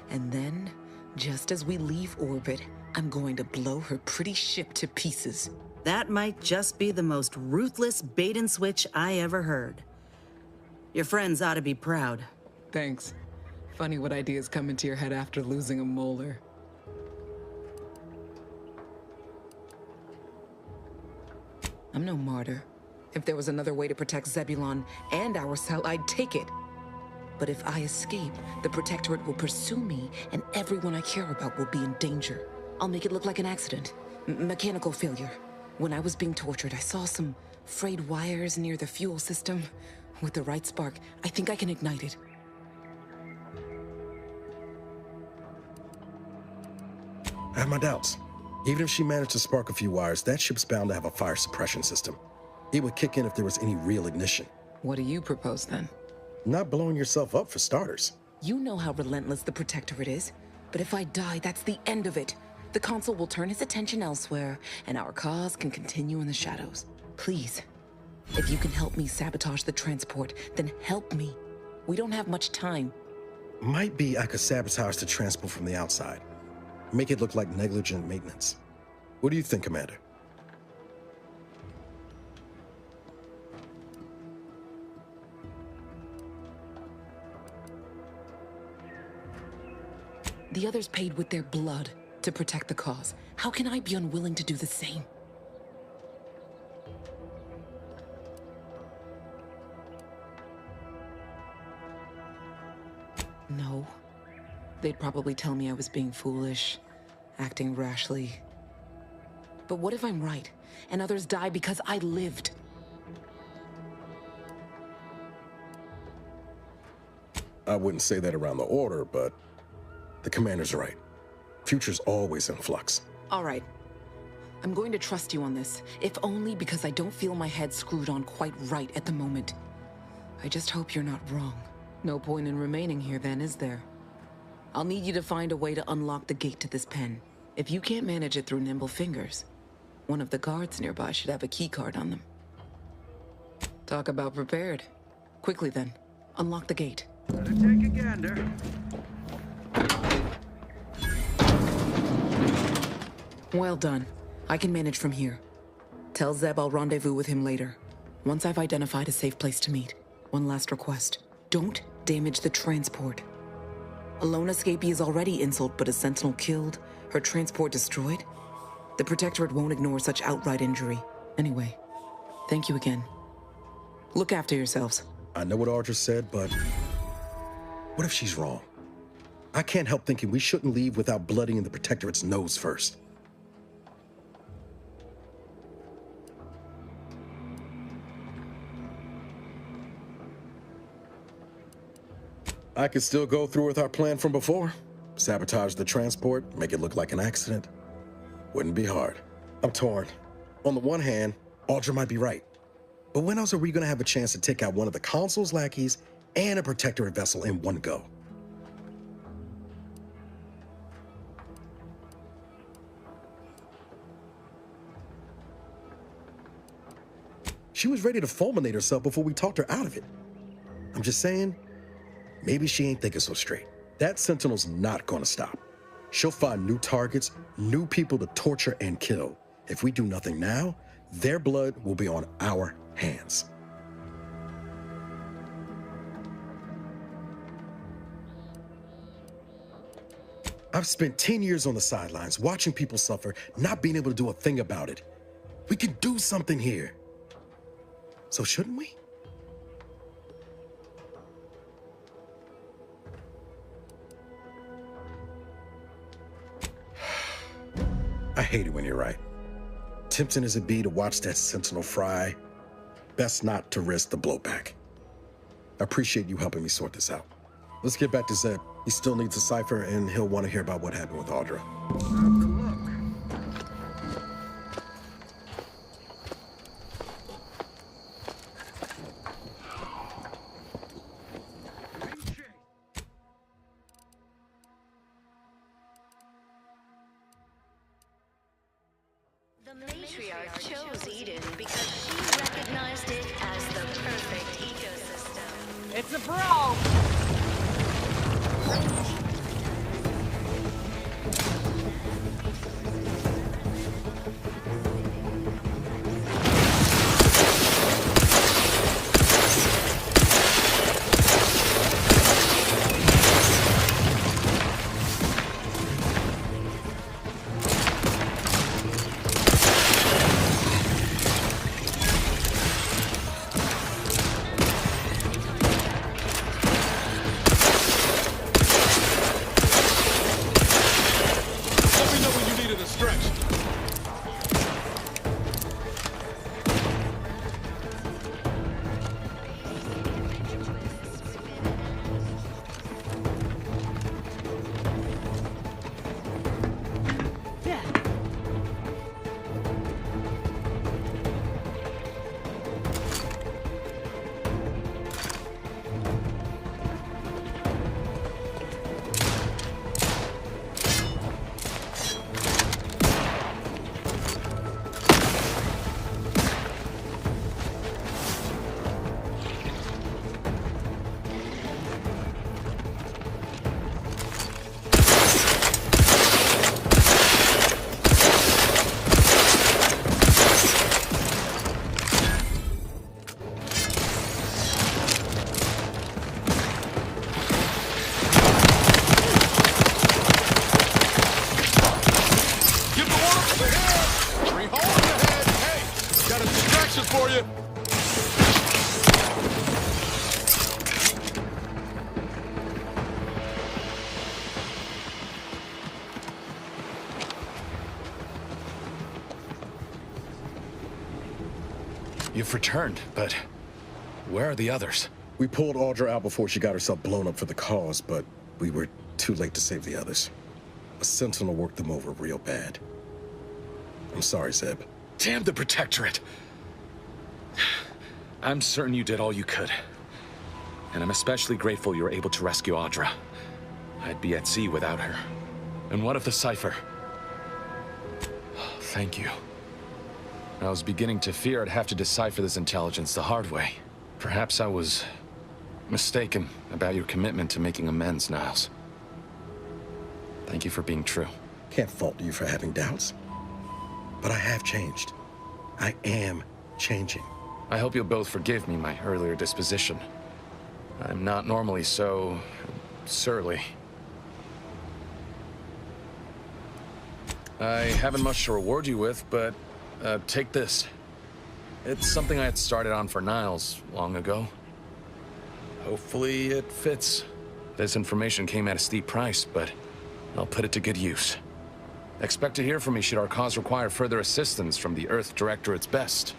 And then, just as we leave orbit, I'm going to blow her pretty ship to pieces. That might just be the most ruthless bait and switch I ever heard. Your friends ought to be proud. Thanks. Funny what ideas come into your head after losing a molar. I'm no martyr. If there was another way to protect Zebulon and our cell, I'd take it. But if I escape, the Protectorate will pursue me, and everyone I care about will be in danger. I'll make it look like an accident. Mechanical failure. When I was being tortured, I saw some frayed wires near the fuel system. With the right spark, I think I can ignite it. I have my doubts. Even if she managed to spark a few wires, that ship's bound to have a fire suppression system. It would kick in if there was any real ignition. What do you propose, then? Not blowing yourself up, for starters. You know how relentless the Protectorate is. But if I die, that's the end of it. The Consul will turn his attention elsewhere, and our cause can continue in the shadows. Please, if you can help me sabotage the transport, then help me. We don't have much time. Might be I could sabotage the transport from the outside. Make it look like negligent maintenance. What do you think, Commander? The others paid with their blood to protect the cause. How can I be unwilling to do the same? No. They'd probably tell me I was being foolish, acting rashly. But what if I'm right, and others die because I lived? I wouldn't say that around the Order, but the Commander's right. Future's always in flux. All right. I'm going to trust you on this, if only because I don't feel my head screwed on quite right at the moment. I just hope you're not wrong. No point in remaining here then, is there? I'll need you to find a way to unlock the gate to this pen. If you can't manage it through nimble fingers, one of the guards nearby should have a key card on them. Talk about prepared. Quickly then, unlock the gate. Better take a gander. Well done. I can manage from here. Tell Zeb I'll rendezvous with him later, once I've identified a safe place to meet. One last request. Don't damage the transport. A lone escapee is already insult, but a Sentinel killed, her transport destroyed? The Protectorate won't ignore such outright injury. Anyway, thank you again. Look after yourselves. I know what Audra said, but what if she's wrong? I can't help thinking we shouldn't leave without bloodying the Protectorate's nose first. I could still go through with our plan from before. Sabotage the transport, make it look like an accident. Wouldn't be hard. I'm torn. On the one hand, Audra might be right. But when else are we gonna have a chance to take out one of the Consul's lackeys and a protectorate vessel in one go. She was ready to fulminate herself before we talked her out of it. I'm just saying, maybe she ain't thinking so straight. That Sentinel's not gonna stop. She'll find new targets, new people to torture and kill. If we do nothing now, their blood will be on our hands. I've spent 10 years on the sidelines, watching people suffer, not being able to do a thing about it. We can do something here. So shouldn't we? I hate it when you're right. Tempting as it be to watch that Sentinel fry, best not to risk the blowback. I appreciate you helping me sort this out. Let's get back to Zeb. He still needs a cipher, and he'll want to hear about what happened with Audra. The matriarch chose Eden because she recognized it as the perfect ecosystem. It's a bro! For you. You've returned, but where are the others? We pulled Audra out before she got herself blown up for the cause, but we were too late to save the others. A Sentinel worked them over real bad. I'm sorry, Zeb. Damn the Protectorate! I'm certain you did all you could. And I'm especially grateful you were able to rescue Audra. I'd be at sea without her. And what of the cipher? Thank you. I was beginning to fear I'd have to decipher this intelligence the hard way. Perhaps I was mistaken about your commitment to making amends, Niles. Thank you for being true. Can't fault you for having doubts. But I have changed. I am changing. I hope you'll both forgive me my earlier disposition. I'm not normally so surly. I haven't much to reward you with, but take this. It's something I had started on for Niles long ago. Hopefully it fits. This information came at a steep price, but I'll put it to good use. Expect to hear from me should our cause require further assistance from the Earth Directorate's best.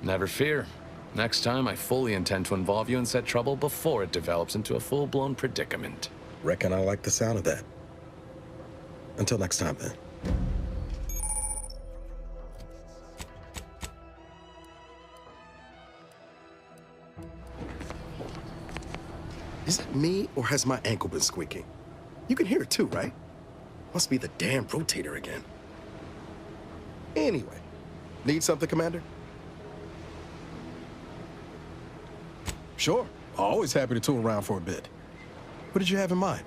Never fear. Next time, I fully intend to involve you in said trouble before it develops into a full-blown predicament. Reckon I like the sound of that. Until next time, then. Is it me, or has my ankle been squeaking? You can hear it too, right? Must be the damn rotator again. Anyway, need something, Commander? Sure. Always happy to tool around for a bit. What did you have in mind?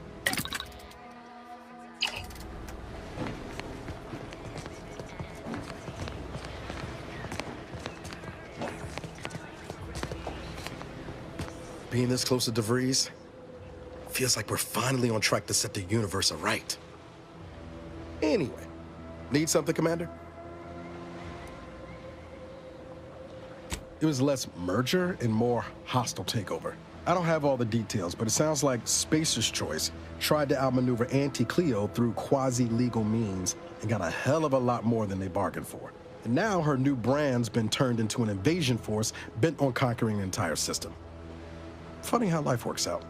Being this close to DeVries feels like we're finally on track to set the universe aright. Anyway, need something, Commander? It was less merger and more hostile takeover. I don't have all the details, but it sounds like Spacer's Choice tried to outmaneuver Anti-Cleo through quasi-legal means and got a hell of a lot more than they bargained for. And now her new brand's been turned into an invasion force bent on conquering the entire system. Funny how life works out.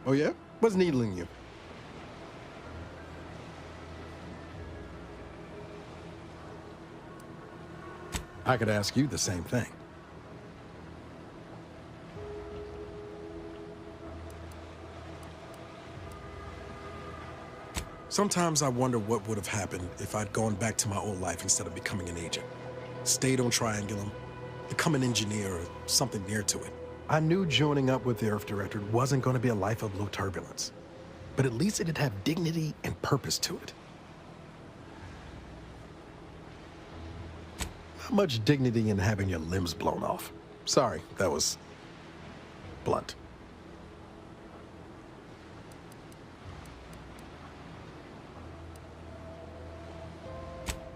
Oh yeah? What's needling you? I could ask you the same thing. Sometimes I wonder what would have happened if I'd gone back to my old life instead of becoming an agent. Stayed on Triangulum, become an engineer or something near to it. I knew joining up with the Earth Directorate wasn't going to be a life of low turbulence, but at least it'd have dignity and purpose to it. Not much dignity in having your limbs blown off. Sorry, that was blunt.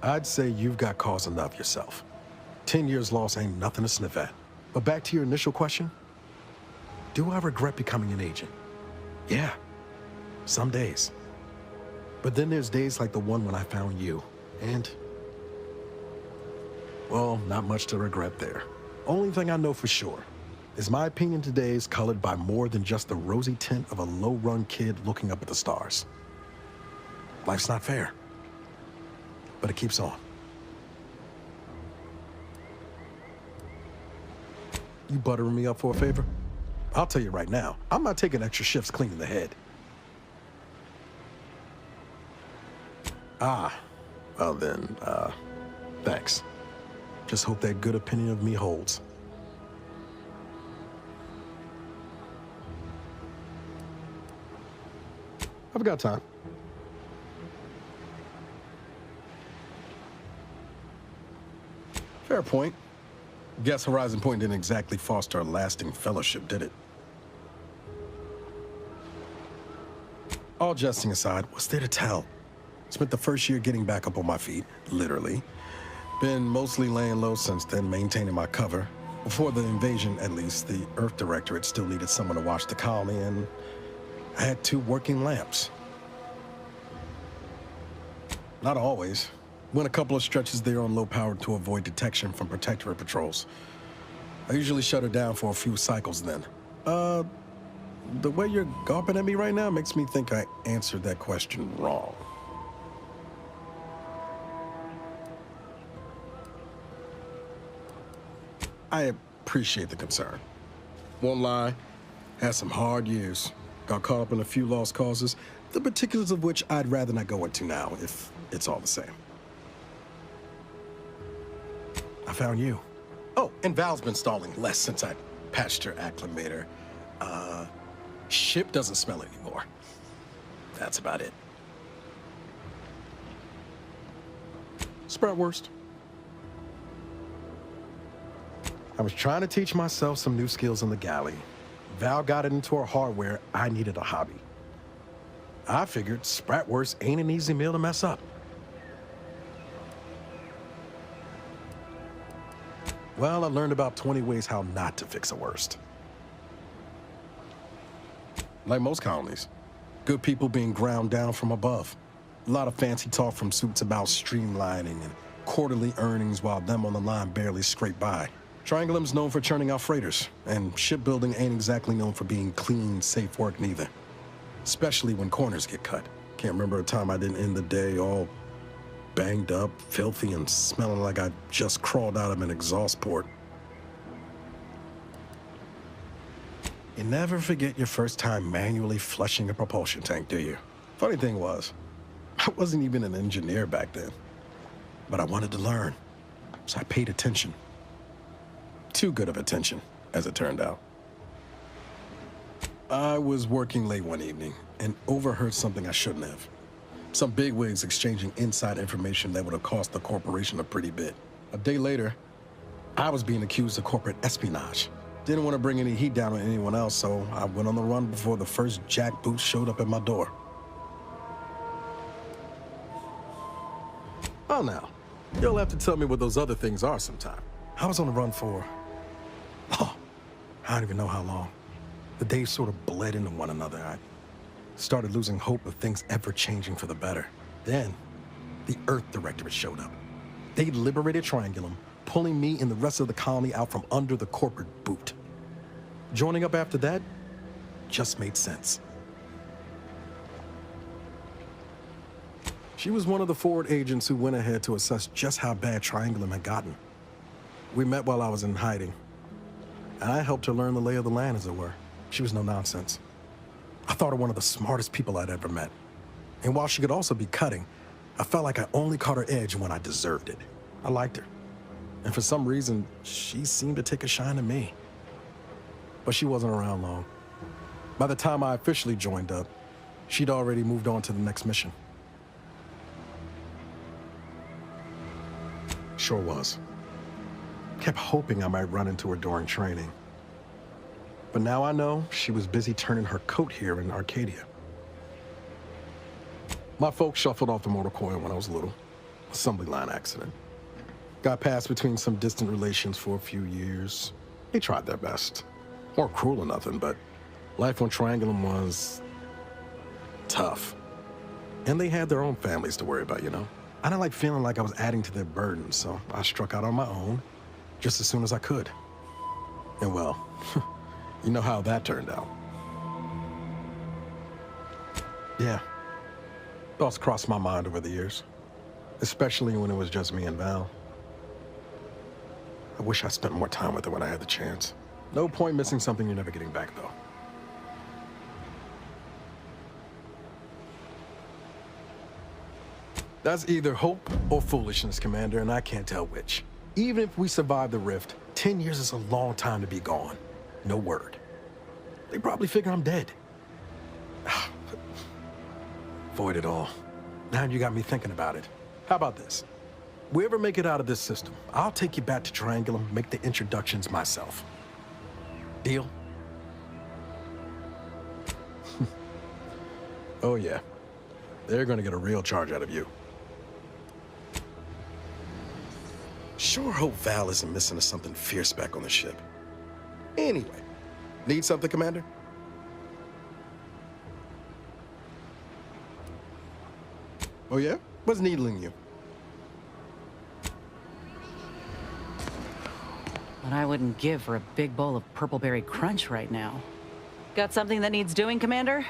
I'd say you've got cause enough yourself. 10 years lost ain't nothing to sniff at. But back to your initial question, do I regret becoming an agent? Yeah, some days. But then there's days like the one when I found you, and well, not much to regret there. Only thing I know for sure is my opinion today is colored by more than just the rosy tint of a low-run kid looking up at the stars. Life's not fair, but it keeps on. You buttering me up for a favor? I'll tell you right now, I'm not taking extra shifts cleaning the head. Ah, well then, thanks. Just hope that good opinion of me holds. I've got time. Fair point. Guess Horizon Point didn't exactly foster a lasting fellowship, did it? All jesting aside, what's there to tell? Spent the first year getting back up on my feet, literally. Been mostly laying low since then, maintaining my cover. Before the invasion, at least, the Earth Directorate still needed someone to watch the colony, and I had 2 working lamps. Not always. Went a couple of stretches there on low power to avoid detection from Protectorate patrols. I usually shut her down for a few cycles then. The way you're gawping at me right now makes me think I answered that question wrong. I appreciate the concern. Won't lie, had some hard years. Got caught up in a few lost causes, the particulars of which I'd rather not go into now, if it's all the same. I found you. Oh, and Val's been stalling less since I patched her acclimator. Ship doesn't smell anymore. That's about it. Spratwurst. I was trying to teach myself some new skills in the galley. Val got it into her hardware. I needed a hobby. I figured Spratwurst ain't an easy meal to mess up. Well, I learned about 20 ways how not to fix a worst. Like most colonies, good people being ground down from above. A lot of fancy talk from suits about streamlining and quarterly earnings while them on the line barely scrape by. Triangulum's known for churning out freighters, and shipbuilding ain't exactly known for being clean, safe work neither. Especially when corners get cut. Can't remember a time I didn't end the day all banged up, filthy, and smelling like I just crawled out of an exhaust port. You never forget your first time manually flushing a propulsion tank, do you? Funny thing was, I wasn't even an engineer back then. But I wanted to learn, so I paid attention. Too good of attention, as it turned out. I was working late one evening and overheard something I shouldn't have. Some bigwigs exchanging inside information that would have cost the corporation a pretty bit. A day later, I was being accused of corporate espionage. Didn't want to bring any heat down on anyone else, so I went on the run before the first jackboot showed up at my door. Oh, now, you'll have to tell me what those other things are sometime. I was on the run for, I don't even know how long. The days sort of bled into one another. I started losing hope of things ever changing for the better. Then, the Earth Directorate showed up. They liberated Triangulum, pulling me and the rest of the colony out from under the corporate boot. Joining up after that just made sense. She was one of the forward agents who went ahead to assess just how bad Triangulum had gotten. We met while I was in hiding, and I helped her learn the lay of the land, as it were. She was no nonsense. I thought her one of the smartest people I'd ever met. And while she could also be cutting, I felt like I only caught her edge when I deserved it. I liked her. And for some reason, she seemed to take a shine to me. But she wasn't around long. By the time I officially joined up, she'd already moved on to the next mission. Sure was. Kept hoping I might run into her during training. But now I know she was busy turning her coat here in Arcadia. My folks shuffled off the motor coil when I was little. Assembly line accident. Got passed between some distant relations for a few years. They tried their best. Weren't cruel or nothing, but life on Triangulum was tough. And they had their own families to worry about, you know? I didn't like feeling like I was adding to their burden, so I struck out on my own just as soon as I could. And well, you know how that turned out. Yeah. Thoughts crossed my mind over the years, especially when it was just me and Val. I wish I spent more time with her when I had the chance. No point missing something you're never getting back, though. That's either hope or foolishness, Commander, and I can't tell which. Even if we survive the rift, 10 years is a long time to be gone. No word. They probably figure I'm dead. Void it all. Now you got me thinking about it. How about this? We ever make it out of this system, I'll take you back to Triangulum, make the introductions myself. Deal? Oh yeah. They're gonna get a real charge out of you. Sure hope Val isn't missing something fierce back on the ship. Anyway, need something, Commander? Oh yeah? What's needling you? What I wouldn't give for a big bowl of purpleberry crunch right now. Got something that needs doing, Commander?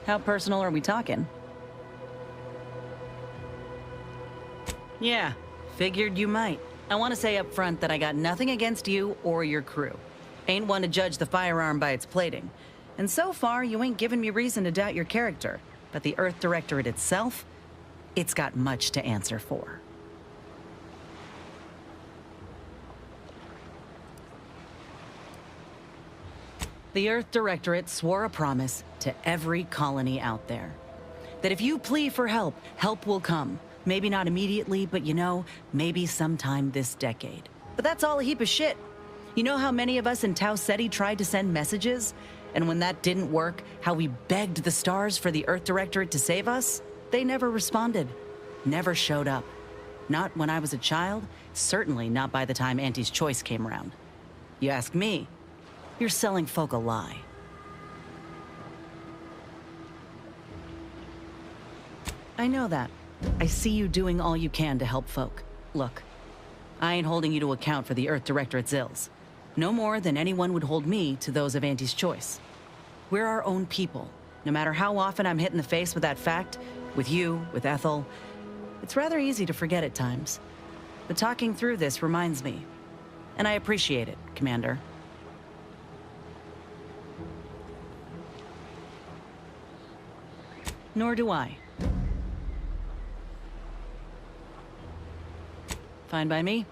How personal are we talking? Yeah, figured you might. I want to say up front that I got nothing against you or your crew. Ain't one to judge the firearm by its plating. And so far, you ain't given me reason to doubt your character. But the Earth Directorate itself, it's got much to answer for. The Earth Directorate swore a promise to every colony out there. That if you plea for help, help will come. Maybe not immediately, but you know, maybe sometime this decade. But that's all a heap of shit. You know how many of us in Tau Ceti tried to send messages? And when that didn't work, how we begged the stars for the Earth Directorate to save us? They never responded. Never showed up. Not when I was a child, certainly not by the time Auntie's Choice came around. You ask me, you're selling folk a lie. I know that. I see you doing all you can to help folk. Look, I ain't holding you to account for the Earth Directorate's ills. No more than anyone would hold me to those of Auntie's Choice. We're our own people. No matter how often I'm hit in the face with that fact, with you, with Ethel, it's rather easy to forget at times. But talking through this reminds me, and I appreciate it, Commander. Nor do I. Fine by me.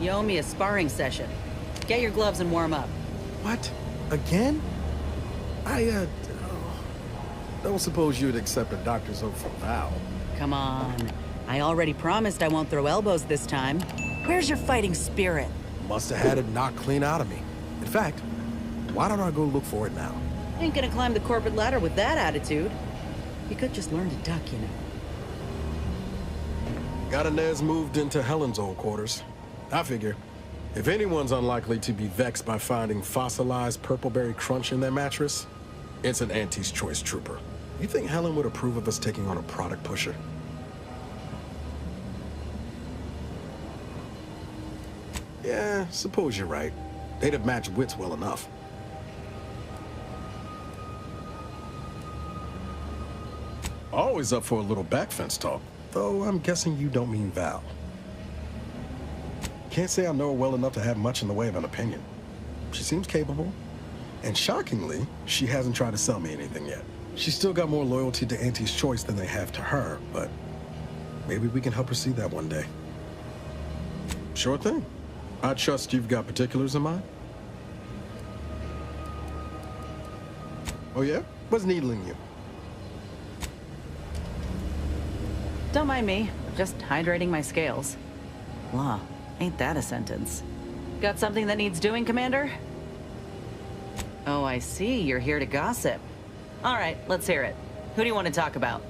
You owe me a sparring session. Get your gloves and warm up. What? Again? I don't suppose you'd accept a doctor's oath for Val. Come on. I already promised I won't throw elbows this time. Where's your fighting spirit? Must have had it knocked clean out of me. In fact, why don't I go look for it now? Ain't gonna climb the corporate ladder with that attitude. You could just learn to duck, you know. Got Inez moved into Helen's old quarters. I figure, if anyone's unlikely to be vexed by finding fossilized purpleberry crunch in their mattress, it's an Auntie's Choice trooper. You think Helen would approve of us taking on a product pusher? Yeah, suppose you're right. They'd have matched wits well enough. Always up for a little backfence talk, though I'm guessing you don't mean Val. Can't say I know her well enough to have much in the way of an opinion. She seems capable, and shockingly, she hasn't tried to sell me anything yet. She's still got more loyalty to Auntie's Choice than they have to her, but maybe we can help her see that one day. Sure thing. I trust you've got particulars in mind? Oh yeah? What's needling you? Don't mind me. Just hydrating my scales. Wow, ain't that a sentence? Got something that needs doing, Commander? Oh, I see. You're here to gossip. All right, let's hear it. Who do you want to talk about?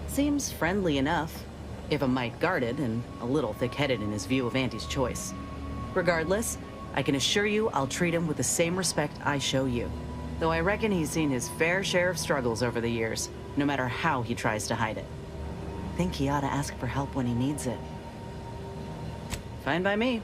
Seems friendly enough, if a mite guarded and a little thick-headed in his view of Auntie's Choice. Regardless, I can assure you I'll treat him with the same respect I show you. Though I reckon he's seen his fair share of struggles over the years, no matter how he tries to hide it. Think he ought to ask for help when he needs it. Fine by me.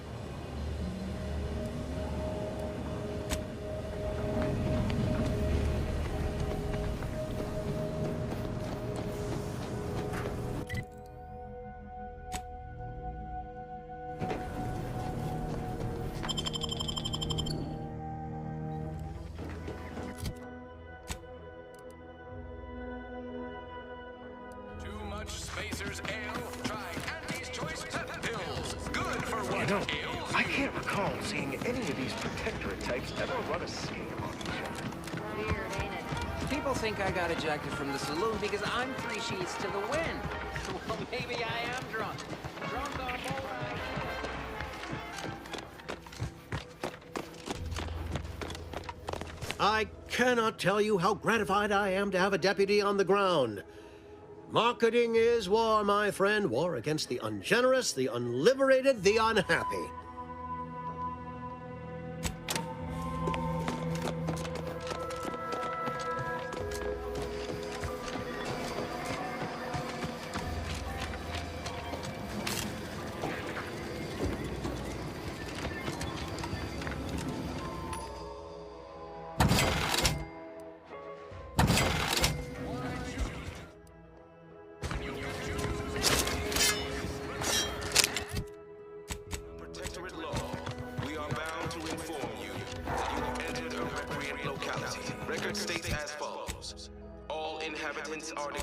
I can't recall seeing any of these protectorate types ever run a scam on each other. Weird, ain't it? People think I got ejected from the saloon because I'm 3 sheets to the wind. Well, maybe I am drunk. Drunk on all right. I cannot tell you how gratified I am to have a deputy on the ground. Marketing is war, my friend. War against the ungenerous, the unliberated, the unhappy.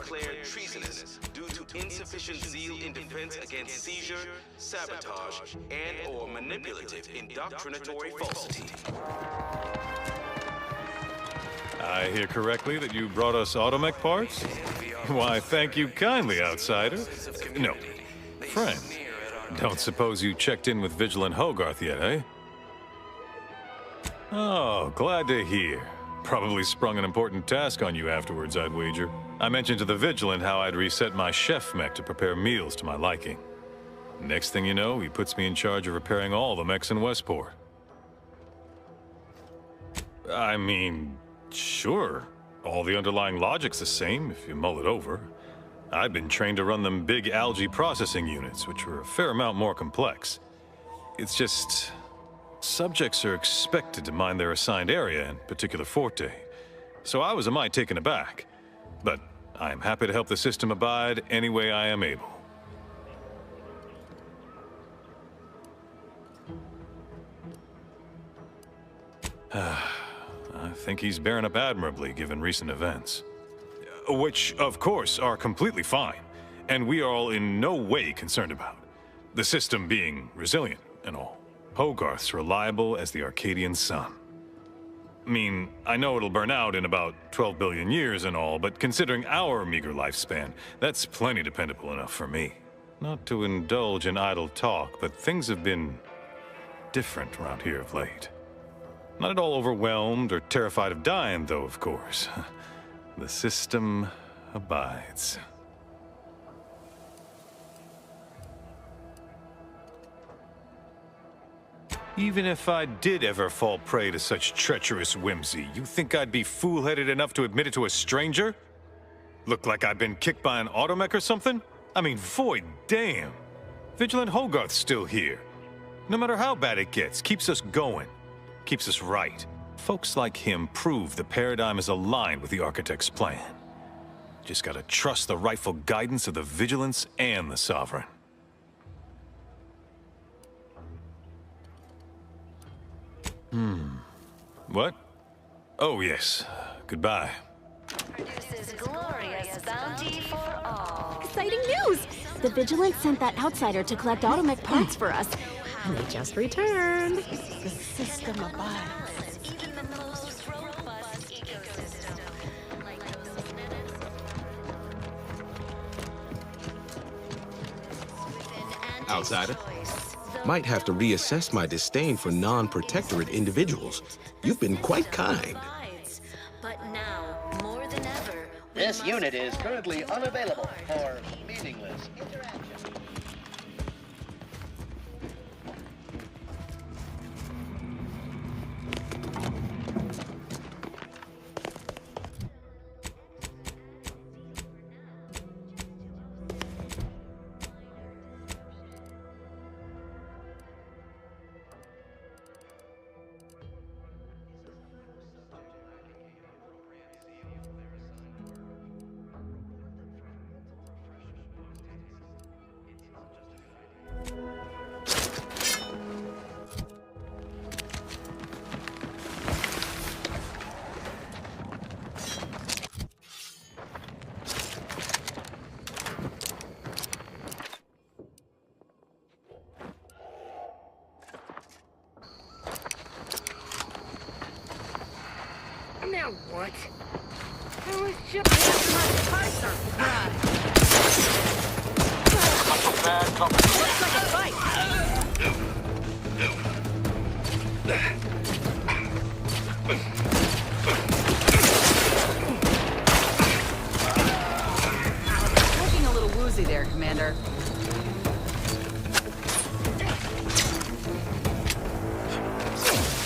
declared treasonous due to insufficient zeal in defense against seizure, sabotage, and/or manipulative indoctrinatory falsity. I hear correctly that you brought us automech parts? Why, thank you kindly, outsider. No, friend. Don't suppose you checked in with Vigilant Hogarth yet, eh? Oh, glad to hear. Probably sprung an important task on you afterwards, I'd wager. I mentioned to the Vigilant how I'd reset my chef mech to prepare meals to my liking. Next thing you know, he puts me in charge of repairing all the mechs in Westport. I mean, sure. All the underlying logic's the same, if you mull it over. I'd been trained to run them big algae processing units, which were a fair amount more complex. It's just... subjects are expected to mind their assigned area and particular forte. So I was a mite taken aback. But I am happy to help the system abide any way I am able. I think he's bearing up admirably given recent events. Which, of course, are completely fine, and we are all in no way concerned about. The system being resilient and all. Hogarth's reliable as the Arcadian sun. I mean, I know it'll burn out in about 12 billion years and all, but considering our meager lifespan, that's plenty dependable enough for me. Not to indulge in idle talk, but things have been different around here of late. Not at all overwhelmed or terrified of dying, though, of course. The system abides. Even if I did ever fall prey to such treacherous whimsy, you think I'd be fool-headed enough to admit it to a stranger? Look like I've been kicked by an automech or something? I mean, void damn. Vigilant Hogarth's still here. No matter how bad it gets, keeps us going. Keeps us right. Folks like him prove the paradigm is aligned with the Architect's plan. Just gotta trust the rightful guidance of the Vigilance and the Sovereign. What? Oh, yes. Goodbye. Produces glorious bounty for all. Exciting news! The Vigilance sent that outsider to collect automech parts for us, and they just returned. The system abides. Even the most robust ecosystem, like those planets. Outsider, might have to reassess my disdain for non-protectorate individuals. You've been quite kind. But now, more than ever, this unit is currently unavailable for meaningless interaction. Now what? I was just my parts are fried. Bad company. Looks like a fight. Looking a little woozy there, Commander.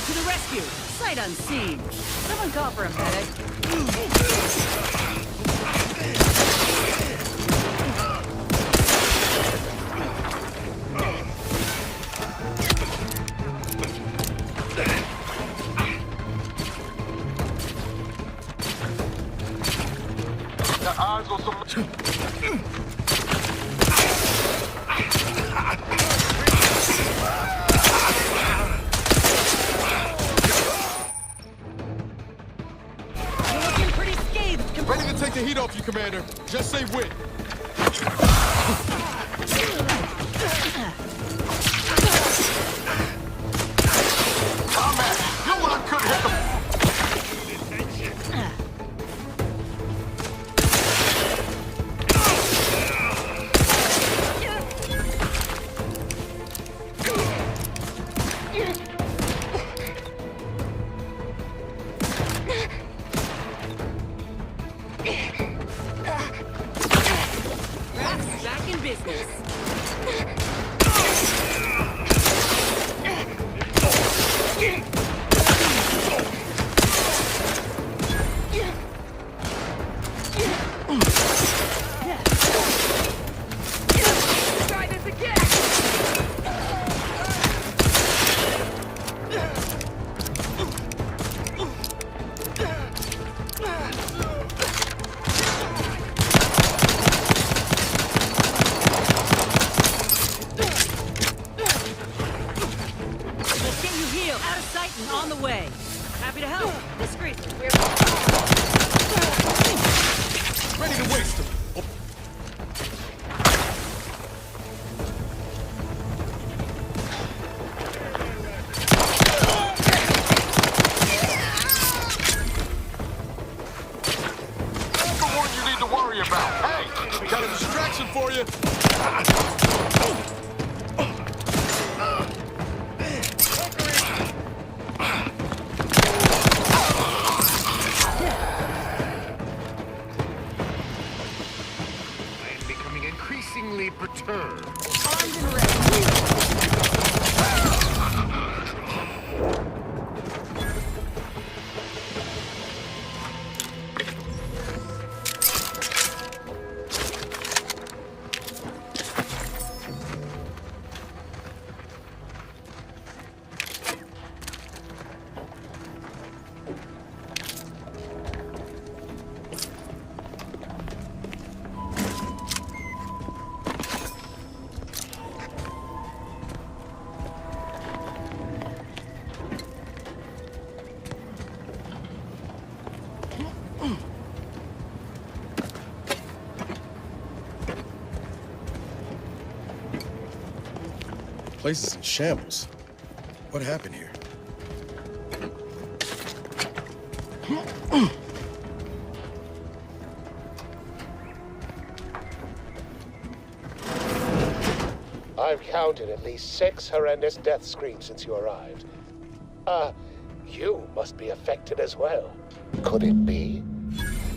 To the rescue! Sight unseen! Someone call for a medic. Got eyes on some... Ready to take the heat off you, Commander. Just say win. Combat! You know what I could hit them. Back in business. Try this again! Let's get you healed. Out of sight and on the way. Happy to help. Discreetly. Ready to waste them. The one you need to worry about. Hey! Got a distraction for you. I am becoming increasingly perturbed. Place is in shambles. What happened here? I've counted at least 6 horrendous death screams since you arrived. You must be affected as well. Could it be?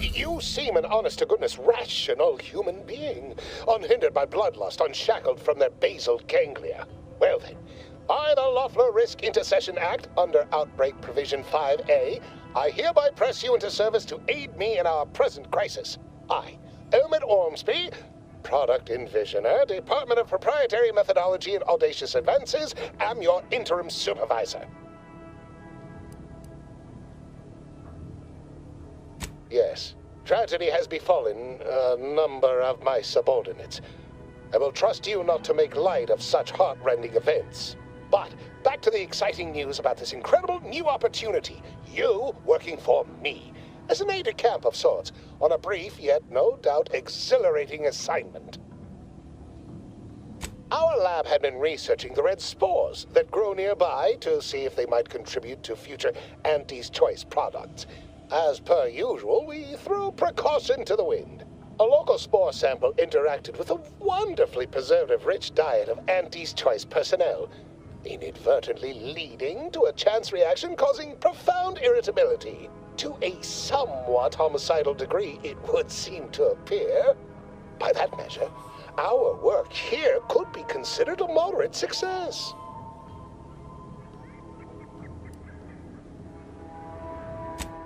You seem an honest-to-goodness rational human being, unhindered by bloodlust, unshackled from their basal ganglia. Well then, by the Loeffler Risk Intercession Act, under Outbreak Provision 5A, I hereby press you into service to aid me in our present crisis. I, Elmet Ormsby, Product Envisioner, Department of Proprietary Methodology and Audacious Advances, am your interim supervisor. Yes, tragedy has befallen a number of my subordinates. I will trust you not to make light of such heart-rending events. But back to the exciting news about this incredible new opportunity. You working for me, as an aide-de-camp of sorts, on a brief yet no doubt exhilarating assignment. Our lab had been researching the red spores that grow nearby to see if they might contribute to future Auntie's Choice products. As per usual, we threw precaution to the wind. A local spore sample interacted with a wonderfully preservative-rich diet of Auntie's Choice personnel, inadvertently leading to a chance reaction causing profound irritability. To a somewhat homicidal degree, it would seem to appear. By that measure, our work here could be considered a moderate success.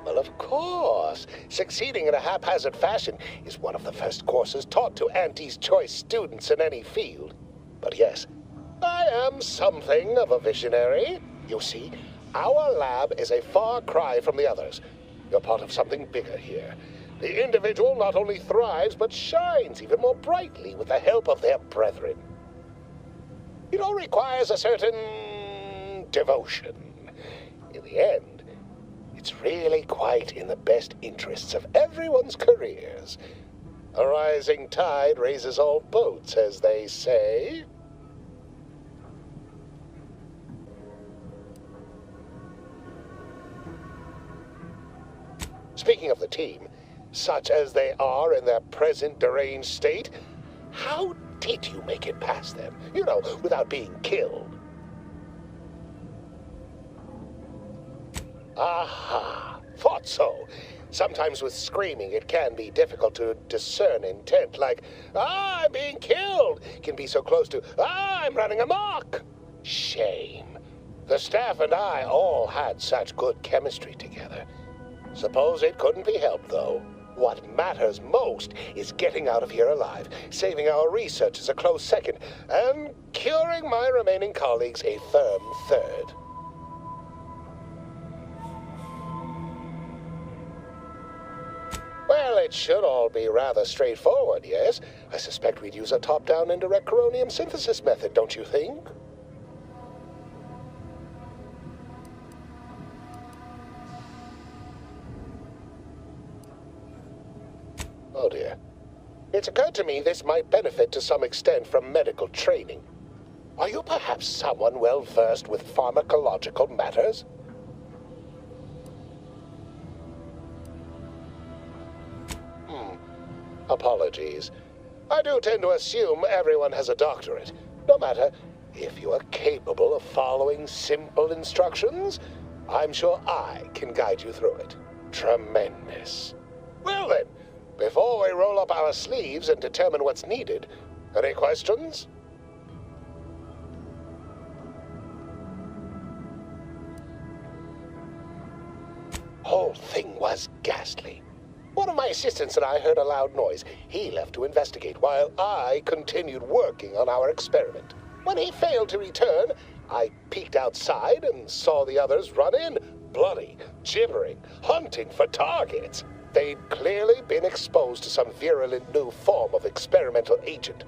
Well, of course. Succeeding in a haphazard fashion is one of the first courses taught to Auntie's Choice students in any field. But yes, I am something of a visionary. You see, our lab is a far cry from the others. You're part of something bigger here. The individual not only thrives, but shines even more brightly with the help of their brethren. It all requires a certain devotion. In the end, it's really quite in the best interests of everyone's careers A rising tide raises all boats, as they say. Speaking of the team, such as they are in their present deranged state, how did you make it past them? You know, without being killed. Aha, thought so. Sometimes with screaming, it can be difficult to discern intent, like, "Ah, I'm being killed," can be so close to, "Ah, I'm running amok." Shame. The staff and I all had such good chemistry together. Suppose it couldn't be helped, though. What matters most is getting out of here alive, saving our researchers a close second, and curing my remaining colleagues a firm third. Well, it should all be rather straightforward, yes? I suspect we'd use a top-down indirect coronium synthesis method, don't you think? Oh dear. It's occurred to me this might benefit to some extent from medical training. Are you perhaps someone well-versed with pharmacological matters? Apologies. I do tend to assume everyone has a doctorate. No matter, if you are capable of following simple instructions, I'm sure I can guide you through it. Tremendous. Well then, before we roll up our sleeves and determine what's needed, any questions? Whole thing was ghastly. One of my assistants and I heard a loud noise. He left to investigate while I continued working on our experiment. When he failed to return, I peeked outside and saw the others run in, bloody, gibbering, hunting for targets. They'd clearly been exposed to some virulent new form of experimental agent.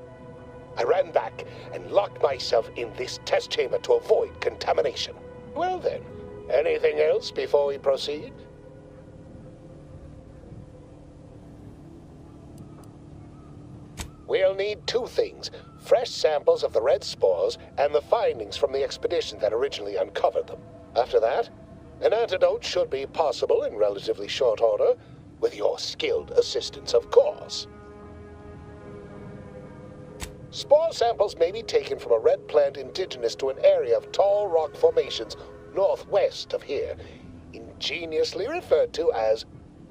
I ran back and locked myself in this test chamber to avoid contamination. Well then, anything else before we proceed? We'll need two things: fresh samples of the red spores and the findings from the expedition that originally uncovered them. After that, an antidote should be possible in relatively short order, with your skilled assistance, of course. Spore samples may be taken from a red plant indigenous to an area of tall rock formations northwest of here, ingeniously referred to as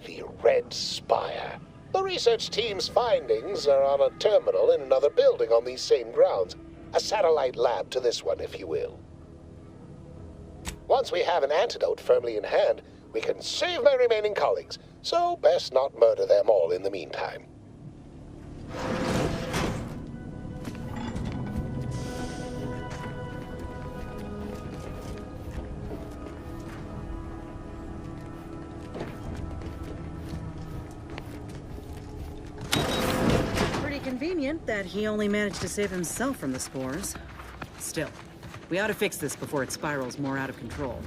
the Red Spire. The research team's findings are on a terminal in another building on these same grounds. A satellite lab to this one, if you will. Once we have an antidote firmly in hand, we can save my remaining colleagues, so best not murder them all in the meantime. Convenient that he only managed to save himself from the spores. Still, we ought to fix this before it spirals more out of control.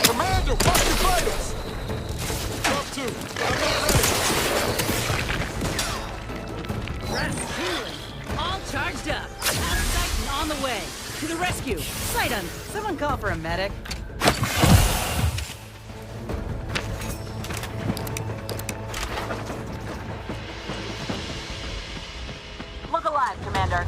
Commander, watch your vitals! Drop two. I'm not ready. Rats healing. All charged up. Out of sight and on the way. To the rescue. Sight on. Someone call for a medic. Look alive, Commander.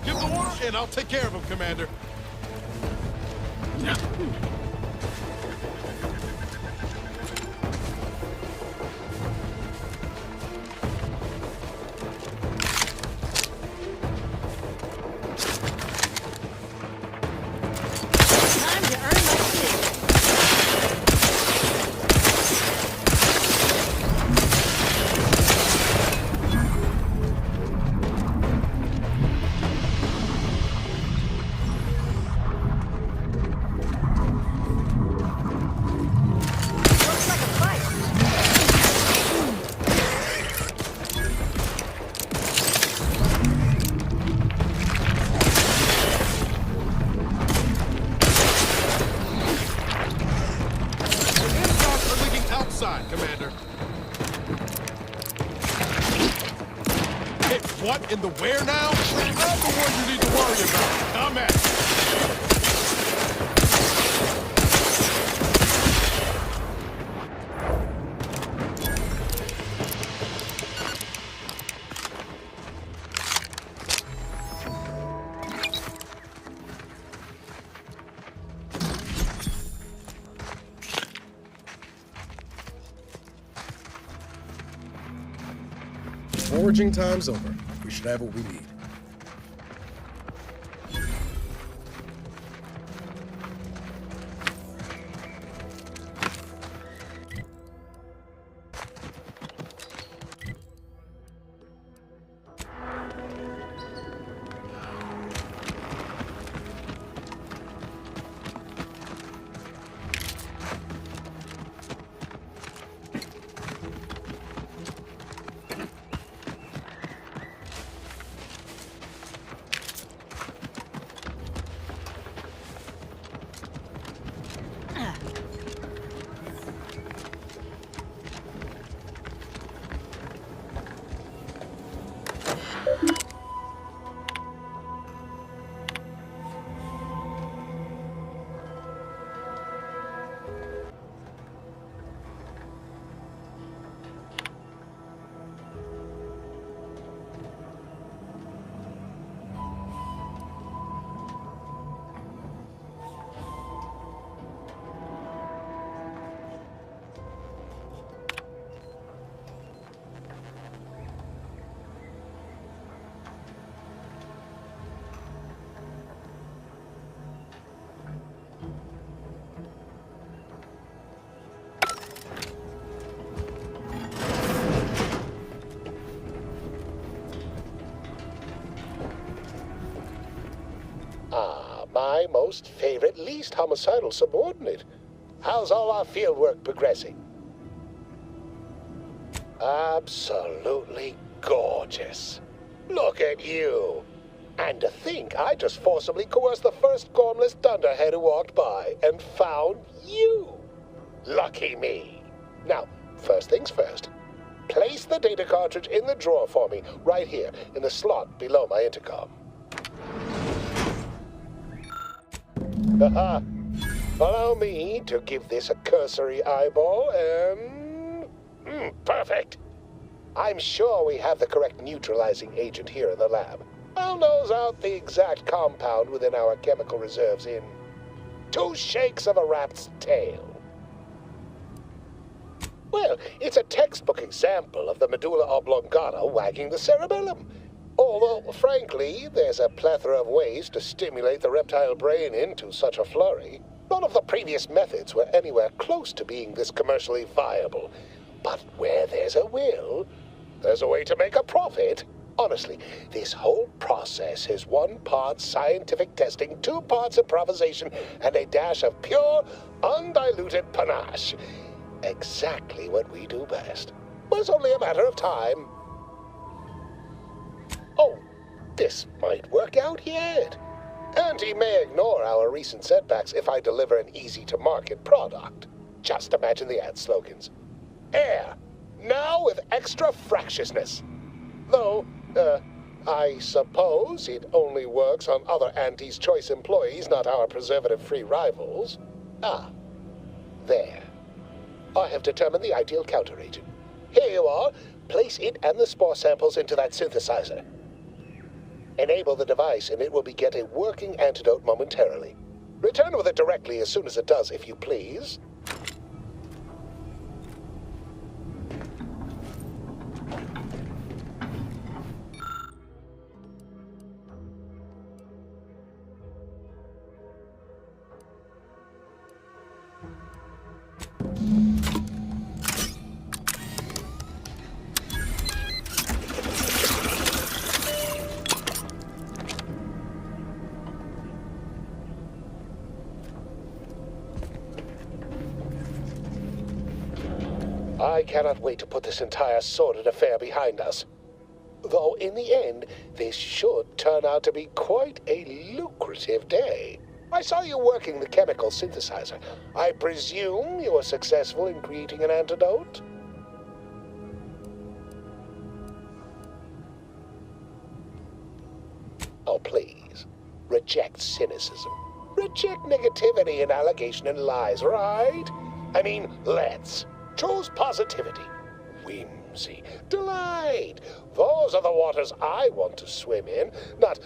Give the order, and I'll take care of him, Commander. Time to earn my sleep. Looks like a fight. The inbounds are leaking outside, Commander. Hey, what in the where now? I'm the one you need to worry about. Come at me. Foraging time's over. We should have what we need. My most favorite, least homicidal subordinate. How's all our field work progressing? Absolutely gorgeous. Look at you. And to think I just forcibly coerced the first gormless dunderhead who walked by and found you. Lucky me. Now, first things first. Place the data cartridge in the drawer for me, right here, in the slot below my intercom. Haha. Allow me to give this a cursory eyeball and... perfect. I'm sure we have the correct neutralizing agent here in the lab. I'll nose out the exact compound within our chemical reserves in 2 shakes of a rat's tail. Well, it's a textbook example of the medulla oblongata wagging the cerebellum. Although, frankly, there's a plethora of ways to stimulate the reptile brain into such a flurry. None of the previous methods were anywhere close to being this commercially viable. But where there's a will, there's a way to make a profit. Honestly, this whole process is 1 part scientific testing, 2 parts improvisation, and a dash of pure, undiluted panache. Exactly what we do best. Was only a matter of time. Oh, this might work out yet. Auntie may ignore our recent setbacks if I deliver an easy-to-market product. Just imagine the ad slogans. Air, now with extra fractiousness. Though, I suppose it only works on other Auntie's Choice employees, not our preservative-free rivals. Ah, there. I have determined the ideal counteragent. Here you are. Place it and the spore samples into that synthesizer. Enable the device and it will beget a working antidote momentarily. Return with it directly as soon as it does, if you please. I cannot wait to put this entire sordid affair behind us. Though, in the end, this should turn out to be quite a lucrative day. I saw you working the chemical synthesizer. I presume you were successful in creating an antidote? Oh, please. Reject cynicism. Reject negativity and allegation and lies, right? I mean, let's. Choose positivity, whimsy, delight. Those are the waters I want to swim in, not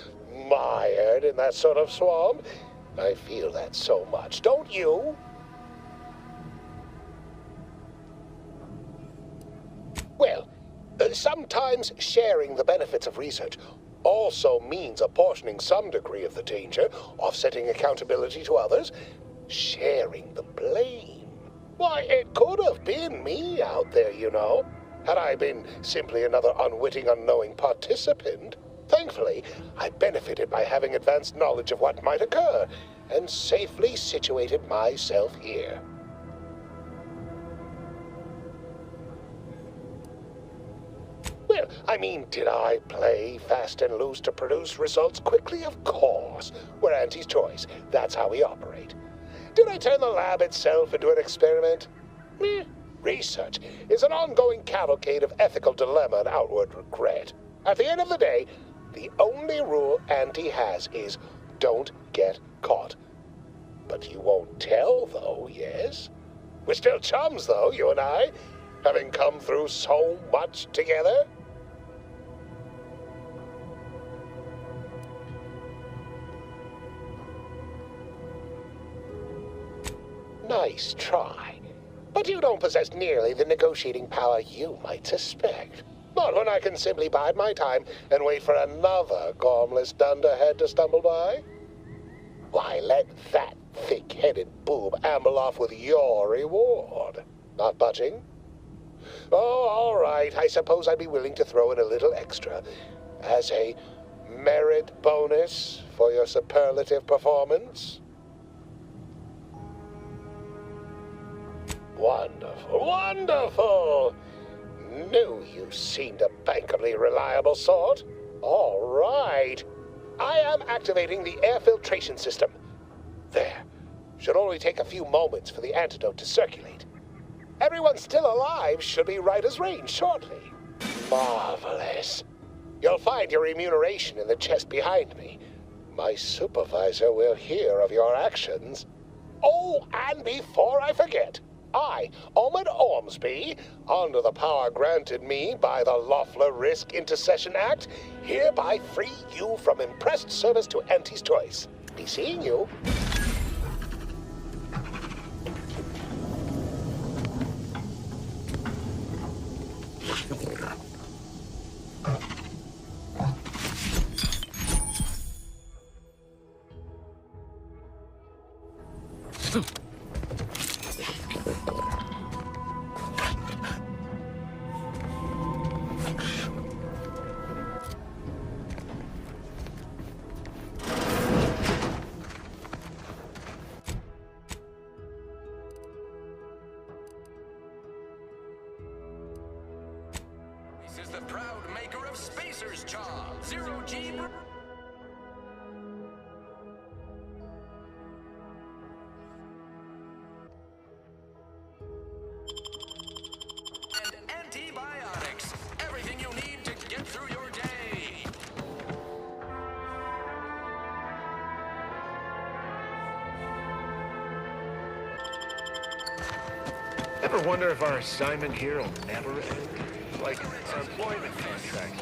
mired in that sort of swamp. I feel that so much, don't you? Well, sometimes sharing the benefits of research also means apportioning some degree of the danger, offsetting accountability to others, sharing the blame. Why, it could have been me out there, you know, had I been simply another unwitting, unknowing participant. Thankfully, I benefited by having advanced knowledge of what might occur, and safely situated myself here. Well, I mean, did I play fast and loose to produce results quickly? Of course. We're Auntie's Choice. That's how we operate. Did I turn the lab itself into an experiment? Research is an ongoing cavalcade of ethical dilemma and outward regret. At the end of the day, the only rule Auntie has is don't get caught. But you won't tell, though, yes? We're still chums, though, you and I, having come through so much together. Nice try. But you don't possess nearly the negotiating power you might suspect. Not when I can simply bide my time and wait for another gormless dunderhead to stumble by. Why, let that thick-headed boob amble off with your reward. Not budging? Oh, all right. I suppose I'd be willing to throw in a little extra as a merit bonus for your superlative performance. Wonderful, wonderful! Knew you seemed a bankably reliable sort. All right. I am activating the air filtration system. There. Should only take a few moments for the antidote to circulate. Everyone still alive should be right as rain shortly. Marvelous. You'll find your remuneration in the chest behind me. My supervisor will hear of your actions. Oh, and before I forget, I, Ahmed Ormsby, under the power granted me by the Loeffler Risk Intercession Act, hereby free you from impressed service to Auntie's choice. Be seeing you. This is the proud maker of Spacer's Jaw, Zero G. And antibiotics. Everything you need to get through your day. Ever wonder if our assignment here will never end? Like our employment contract.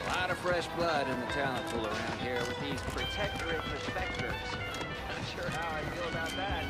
A lot of fresh blood in the talent pool around here with these protectorate respecters. Not sure how I feel about that.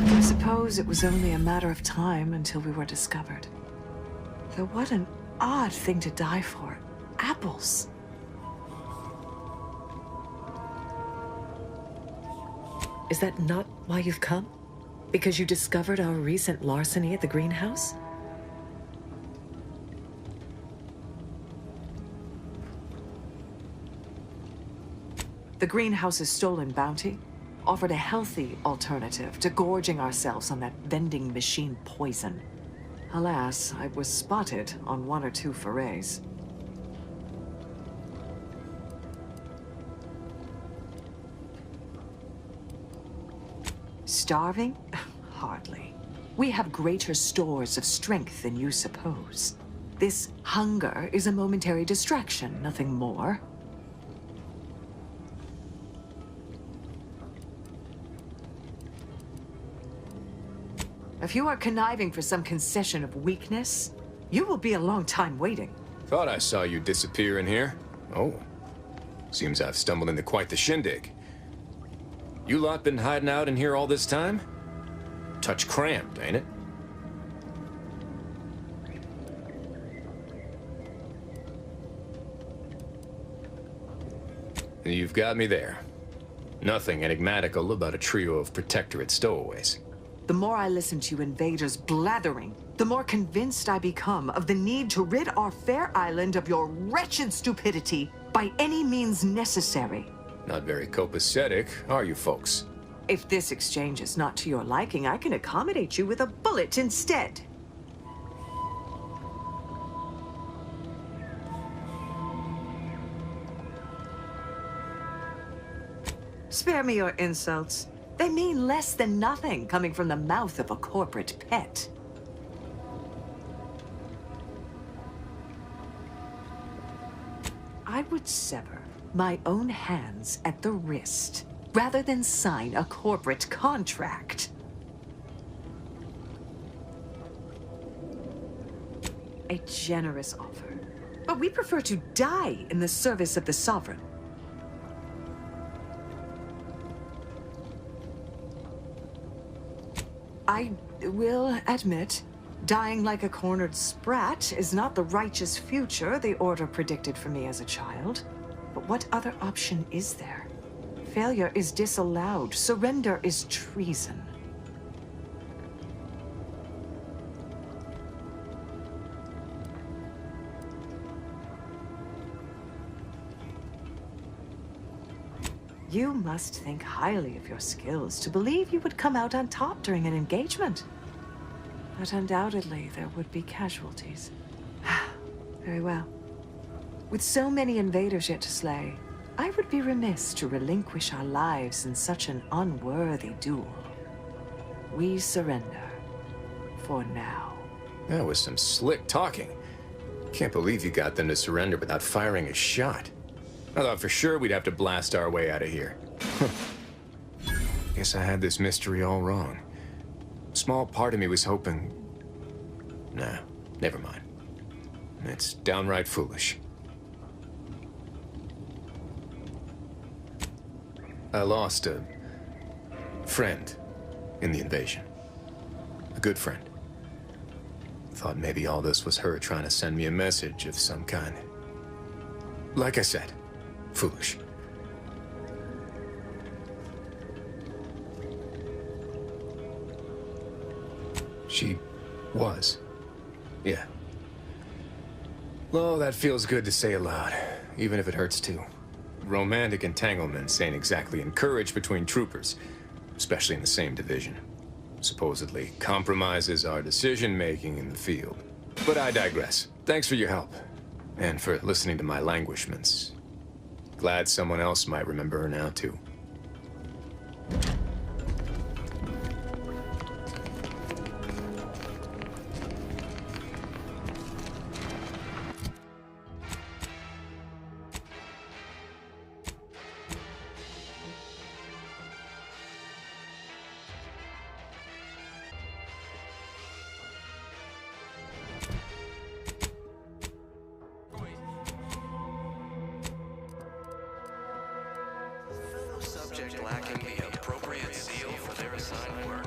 I suppose it was only a matter of time until we were discovered. Though what an odd thing to die for. Apples. Is that not why you've come? Because you discovered our recent larceny at the greenhouse? The greenhouse's stolen bounty offered a healthy alternative to gorging ourselves on that vending machine poison. Alas, I was spotted on 1 or 2 forays. Starving? Hardly. We have greater stores of strength than you suppose. This hunger is a momentary distraction, nothing more. If you are conniving for some concession of weakness, you will be a long time waiting. Thought I saw you disappear in here. Oh. Seems I've stumbled into quite the shindig. You lot been hiding out in here all this time? Touch cramped, ain't it? You've got me there. Nothing enigmatical about a trio of Protectorate stowaways. The more I listen to you invaders blathering, the more convinced I become of the need to rid our fair island of your wretched stupidity by any means necessary. Not very copacetic, are you folks? If this exchange is not to your liking, I can accommodate you with a bullet instead. Spare me your insults. They mean less than nothing coming from the mouth of a corporate pet. I would sever my own hands at the wrist rather than sign a corporate contract. A generous offer, but we prefer to die in the service of the sovereign. I will admit, dying like a cornered sprat is not the righteous future the Order predicted for me as a child. But what other option is there? Failure is disallowed. Surrender is treason. You must think highly of your skills to believe you would come out on top during an engagement. But undoubtedly, there would be casualties. Very well. With so many invaders yet to slay, I would be remiss to relinquish our lives in such an unworthy duel. We surrender. For now. That was some slick talking. Can't believe you got them to surrender without firing a shot. I thought for sure we'd have to blast our way out of here. Guess I had this mystery all wrong. A small part of me was hoping... Nah, never mind. It's downright foolish. I lost a friend in the invasion. A good friend. Thought maybe all this was her trying to send me a message of some kind. Like I said, foolish. She was. Yeah. Well, that feels good to say aloud, even if it hurts too. Romantic entanglements ain't exactly encouraged between troopers, especially in the same division. Supposedly compromises our decision-making in the field. But I digress. Thanks for your help, and for listening to my languishments. Glad someone else might remember her now, too. Subject lacking the appropriate zeal for their assigned work.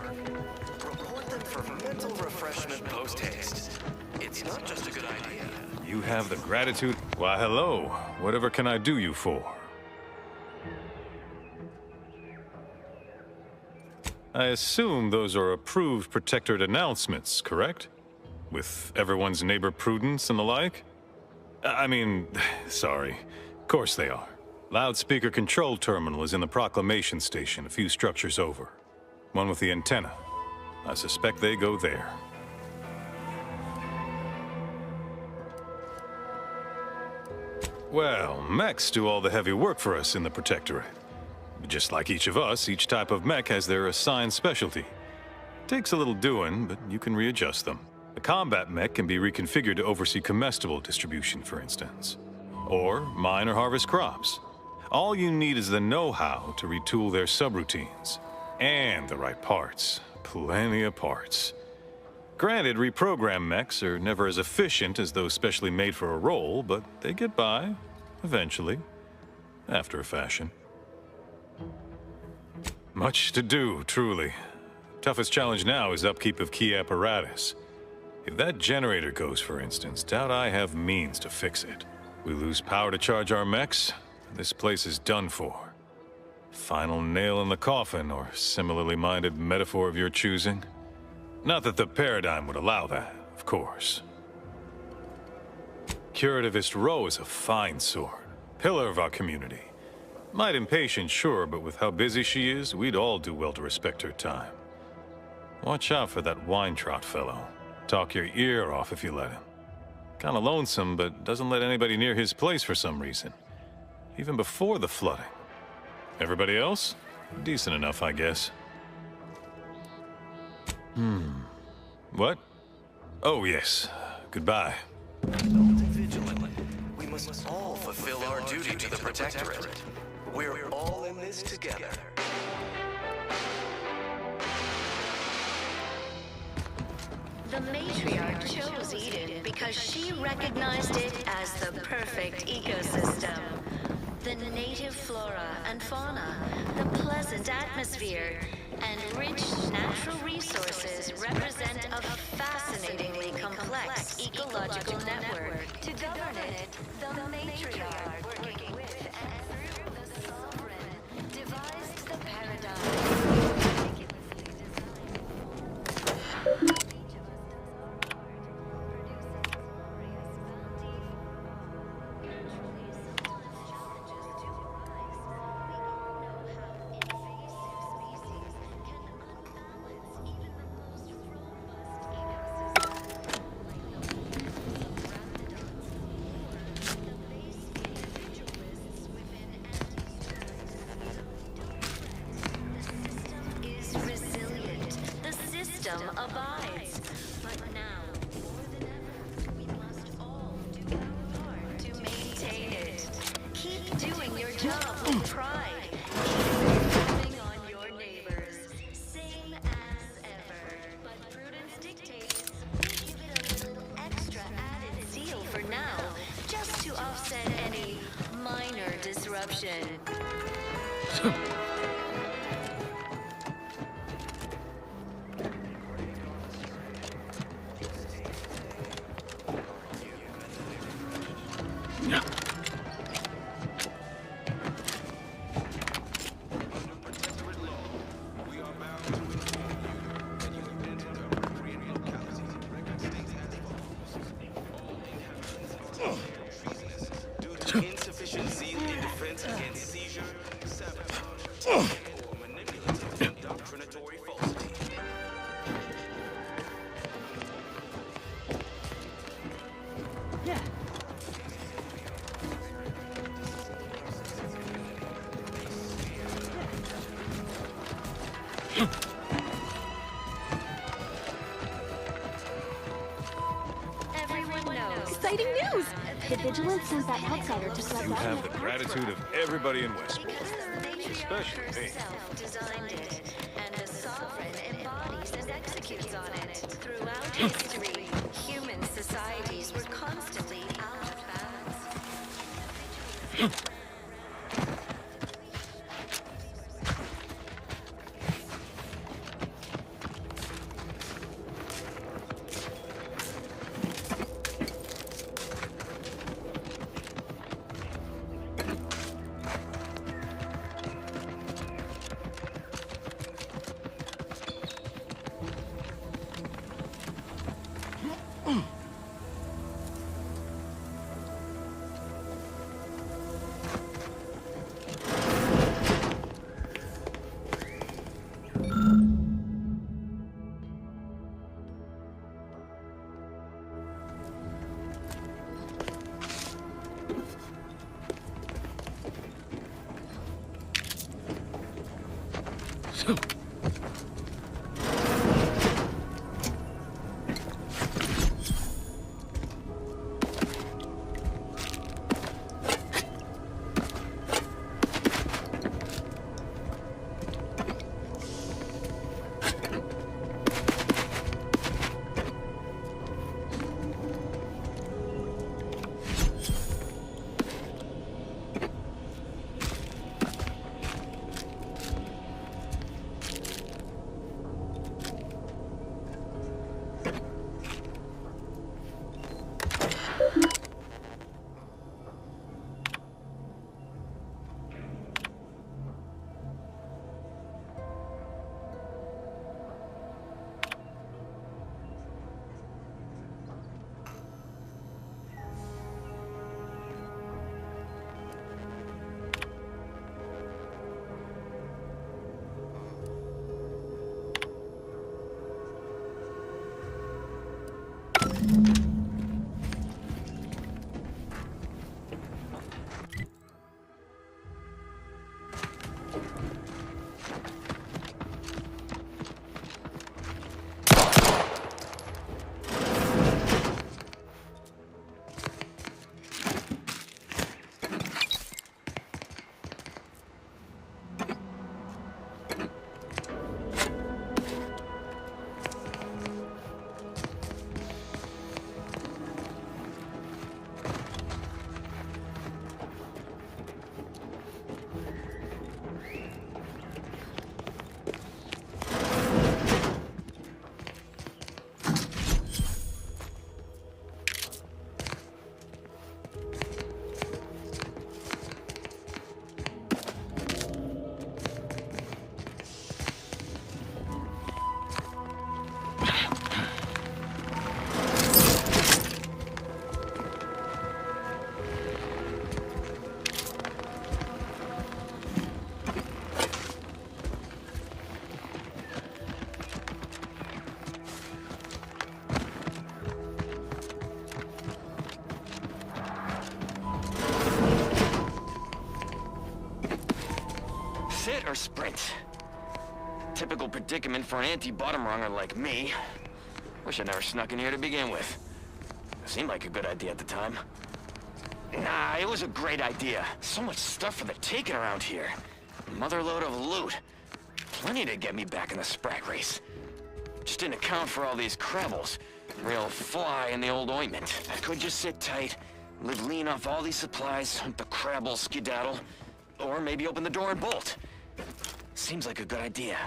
Report them for mental refreshment post-haste. It's not just a good idea. You have the gratitude? Why, hello. Whatever can I do you for? I assume those are approved protectorate announcements, correct? With everyone's neighbor prudence and the like? I mean, sorry. Of course they are. Loudspeaker control terminal is in the proclamation station, a few structures over. One with the antenna. I suspect they go there. Well, mechs do all the heavy work for us in the Protectorate. Just like each of us, each type of mech has their assigned specialty. Takes a little doing, but you can readjust them. A combat mech can be reconfigured to oversee comestible distribution, for instance. Or mine or harvest crops. All you need is the know-how to retool their subroutines. And the right parts. Plenty of parts. Granted, reprogrammed mechs are never as efficient as those specially made for a role, but they get by, eventually, after a fashion. Much to do, truly. Toughest challenge now is upkeep of key apparatus. If that generator goes, for instance, doubt I have means to fix it. We lose power to charge our mechs, this place is done for. Final nail in the coffin, or similarly minded metaphor of your choosing. Not that the paradigm would allow that, of course. Curativist Row is a fine sword, pillar of our community. Might impatient, sure, but with how busy she is, we'd all do well to respect her time. Watch out for that Weintraut fellow. Talk your ear off if you let him. Kinda lonesome, but doesn't let anybody near his place for some reason. Even before the flooding. Everybody else? Decent enough, I guess. What? Oh, yes. Goodbye. Vigilant. We must all fulfill our duty to the Protectorate. We're all in this together. The matriarch chose Eden because she recognized it as the perfect ecosystem. The native flora and fauna, the pleasant atmosphere, and rich natural resources represent a fascinatingly complex ecological network. To govern it, the matriarch, working with and through the sovereign, devised the paradigm. Abides. But now, more than ever, we must all do our part to maintain it. Keep doing your job with pride. Keep focusing on your neighbors. Same as ever. But prudence dictates we give it a little extra added zeal for now, just to offset any minor disruption. Insufficient zeal in defense against seizure, sabotage, or manipulative indoctrinatory falsity. Everyone knows. Exciting news! The Vigilance sent that outsider to collect You all have of the the gratitude of everybody in Westport. Especially me. herself designed it, and the sovereign embodies and executes on it. Throughout history, human societies were constantly out of balance. or sprint. Typical predicament for an anti-bottom runger like me. Wish I never snuck in here to begin with. Seemed like a good idea at the time. Nah, it was a great idea. So much stuff for the taking around here. Motherload of loot. Plenty to get me back in the sprag race. Just didn't account for all these crabbles. Real fly in the old ointment. I could just sit tight, live lean off all these supplies, hunt the crabble skedaddle, or maybe open the door and bolt. Seems like a good idea.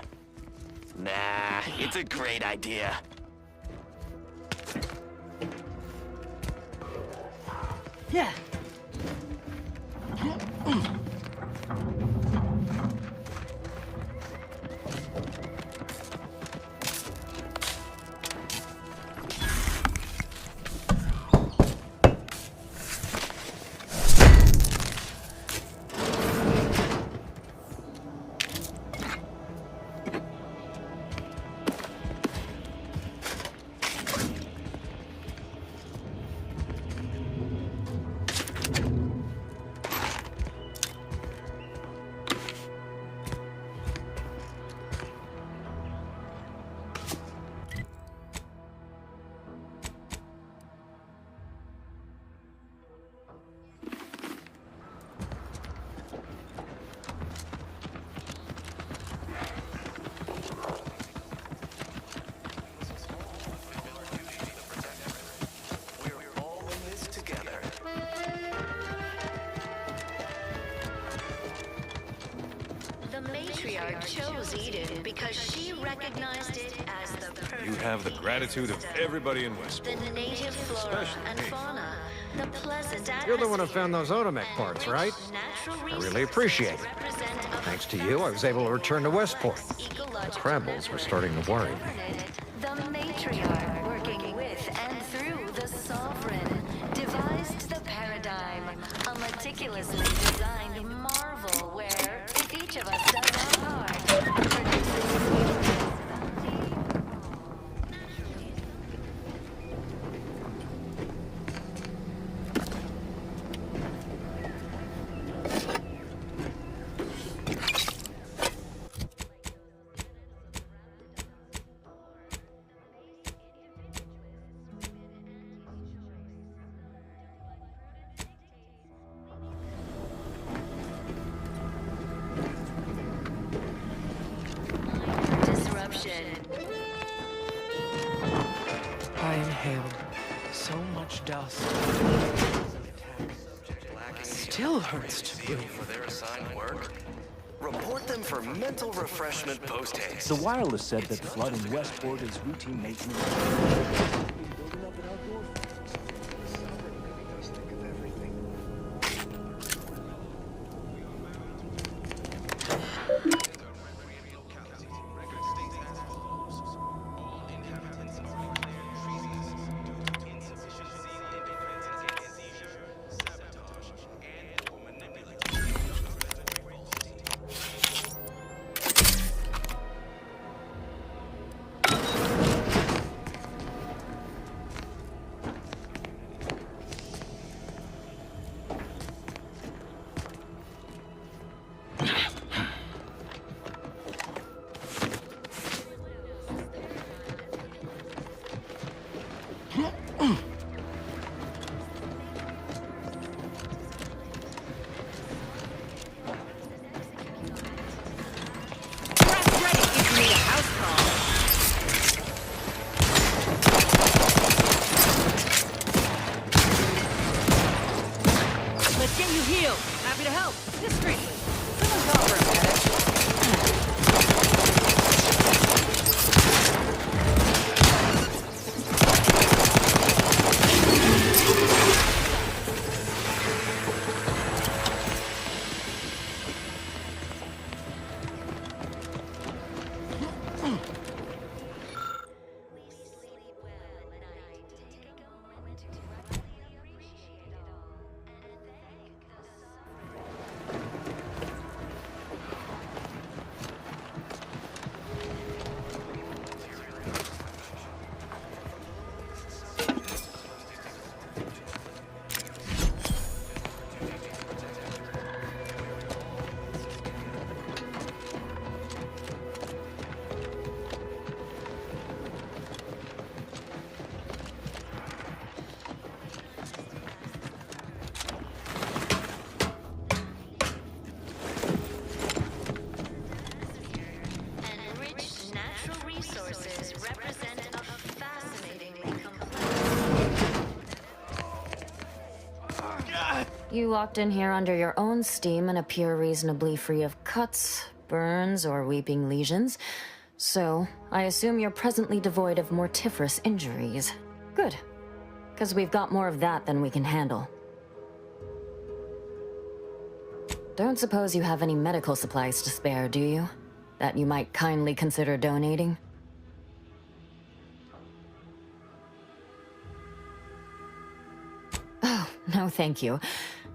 Nah, it's a great idea. Yeah. Chose Eden because she recognized it as the perfect. You have the gratitude of everybody in Westport. The native flora and fauna, the pleasant You're the one who found those Odomec parts, right? I really appreciate it. Thanks to you, I was able to return to Westport. The Crabbles were starting to worry me. The matriarch, working with and through the sovereign, devised the paradigm, a meticulously designed marvel where, if each of us does our part, I inhaled so much dust. Still hurts to breathe. For their assigned work. Report them for mental refreshment post-haste. The wireless said that flood in Westport is routine maintenance. You walked in here under your own steam and appear reasonably free of cuts, burns, or weeping lesions. So, I assume you're presently devoid of mortiferous injuries. Good. Because we've got more of that than we can handle. Don't suppose you have any medical supplies to spare, do you? That you might kindly consider donating? Oh, no thank you.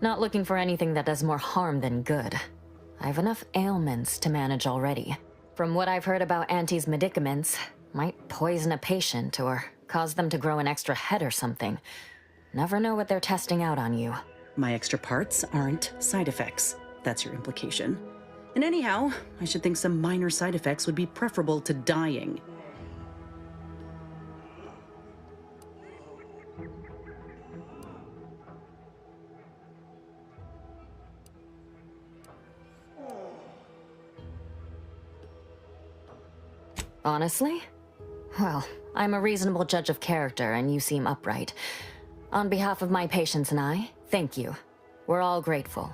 Not looking for anything that does more harm than good. I have enough ailments to manage already. From what I've heard about Auntie's medicaments, might poison a patient or cause them to grow an extra head or something. Never know what they're testing out on you. My extra parts aren't side effects. That's your implication. And anyhow, I should think some minor side effects would be preferable to dying. Honestly? Well, I'm a reasonable judge of character, and you seem upright. On behalf of my patients and I, thank you. We're all grateful.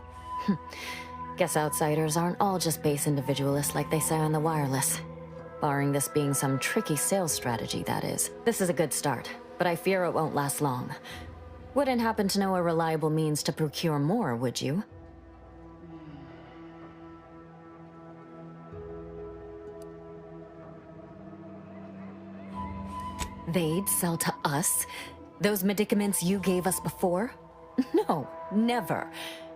Guess outsiders aren't all just base individualists like they say on the wireless. Barring this being some tricky sales strategy, that is. This is a good start, but I fear it won't last long. Wouldn't happen to know a reliable means to procure more, would you? They'd sell to us? Those medicaments you gave us before? No, never.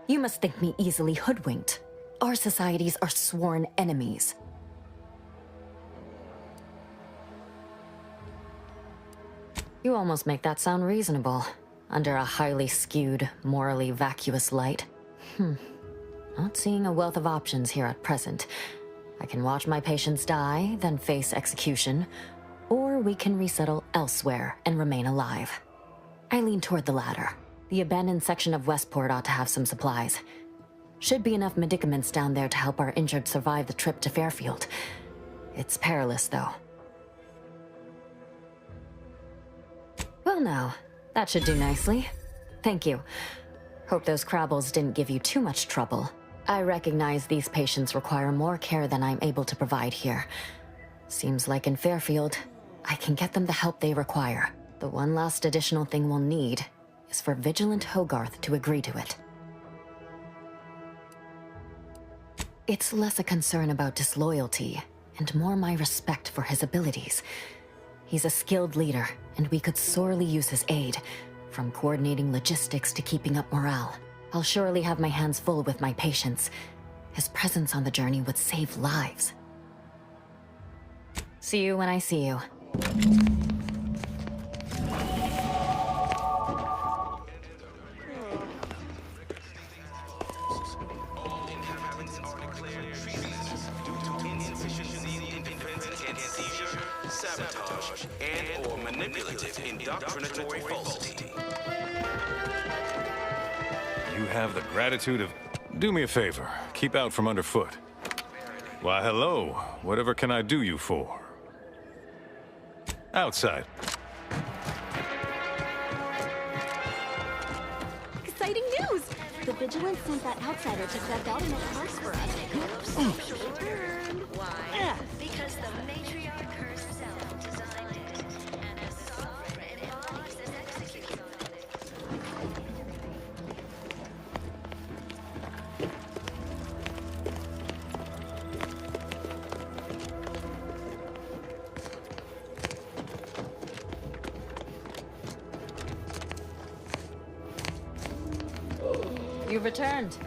You must think me easily hoodwinked. Our societies are sworn enemies. You almost make that sound reasonable, under a highly skewed, morally vacuous light. Not seeing a wealth of options here at present. I can watch my patients die, then face execution, or we can resettle elsewhere and remain alive. I lean toward the latter. The abandoned section of Westport ought to have some supplies. Should be enough medicaments down there to help our injured survive the trip to Fairfield. It's perilous, though. Well now, that should do nicely. Thank you. Hope those Crabbles didn't give you too much trouble. I recognize these patients require more care than I'm able to provide here. Seems like in Fairfield, I can get them the help they require. The one last additional thing we'll need is for Vigilant Hogarth to agree to it. It's less a concern about disloyalty, and more my respect for his abilities. He's a skilled leader, and we could sorely use his aid, from coordinating logistics to keeping up morale. I'll surely have my hands full with my patients. His presence on the journey would save lives. See you when I see you. Sabotage and or manipulative indoctrinatory falsity. You have the gratitude of... Do me a favor. Keep out from underfoot. Why, hello. Whatever can I do you for? Outside. Exciting news! The Vigilance sent that outsider to collect automatic parts for us. Why? Because the matriarch herself designed it, and as sovereign embodies and executes on it. You've returned.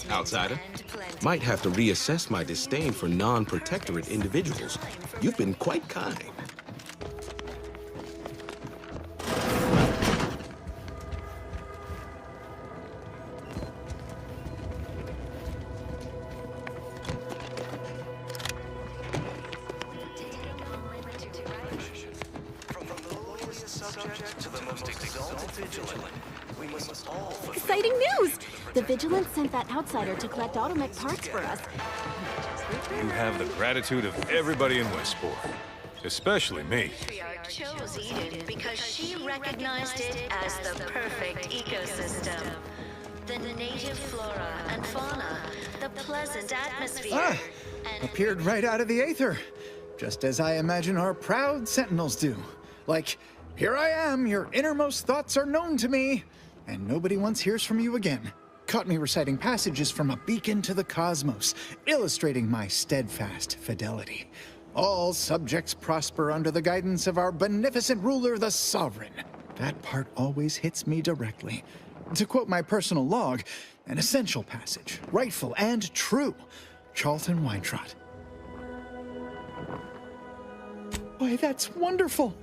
Outsider, might have to reassess my disdain for non-protectorate individuals. You've been quite kind. Exciting news! The Vigilance sent that outsider to collect automech parts for us. You have the gratitude of everybody in Westport, especially me. Matriarch chose Eden because she recognized it as the perfect ecosystem. The native flora and fauna, the pleasant atmosphere. Appeared right out of the aether, just as I imagine our proud sentinels do. Like, here I am, your innermost thoughts are known to me, and nobody once hears from you again. Caught me reciting passages from a beacon to the cosmos, illustrating my steadfast fidelity. All subjects prosper under the guidance of our beneficent ruler, the Sovereign. That part always hits me directly. To quote my personal log, an essential passage, rightful and true. Charlton Weintrott. Why, that's wonderful.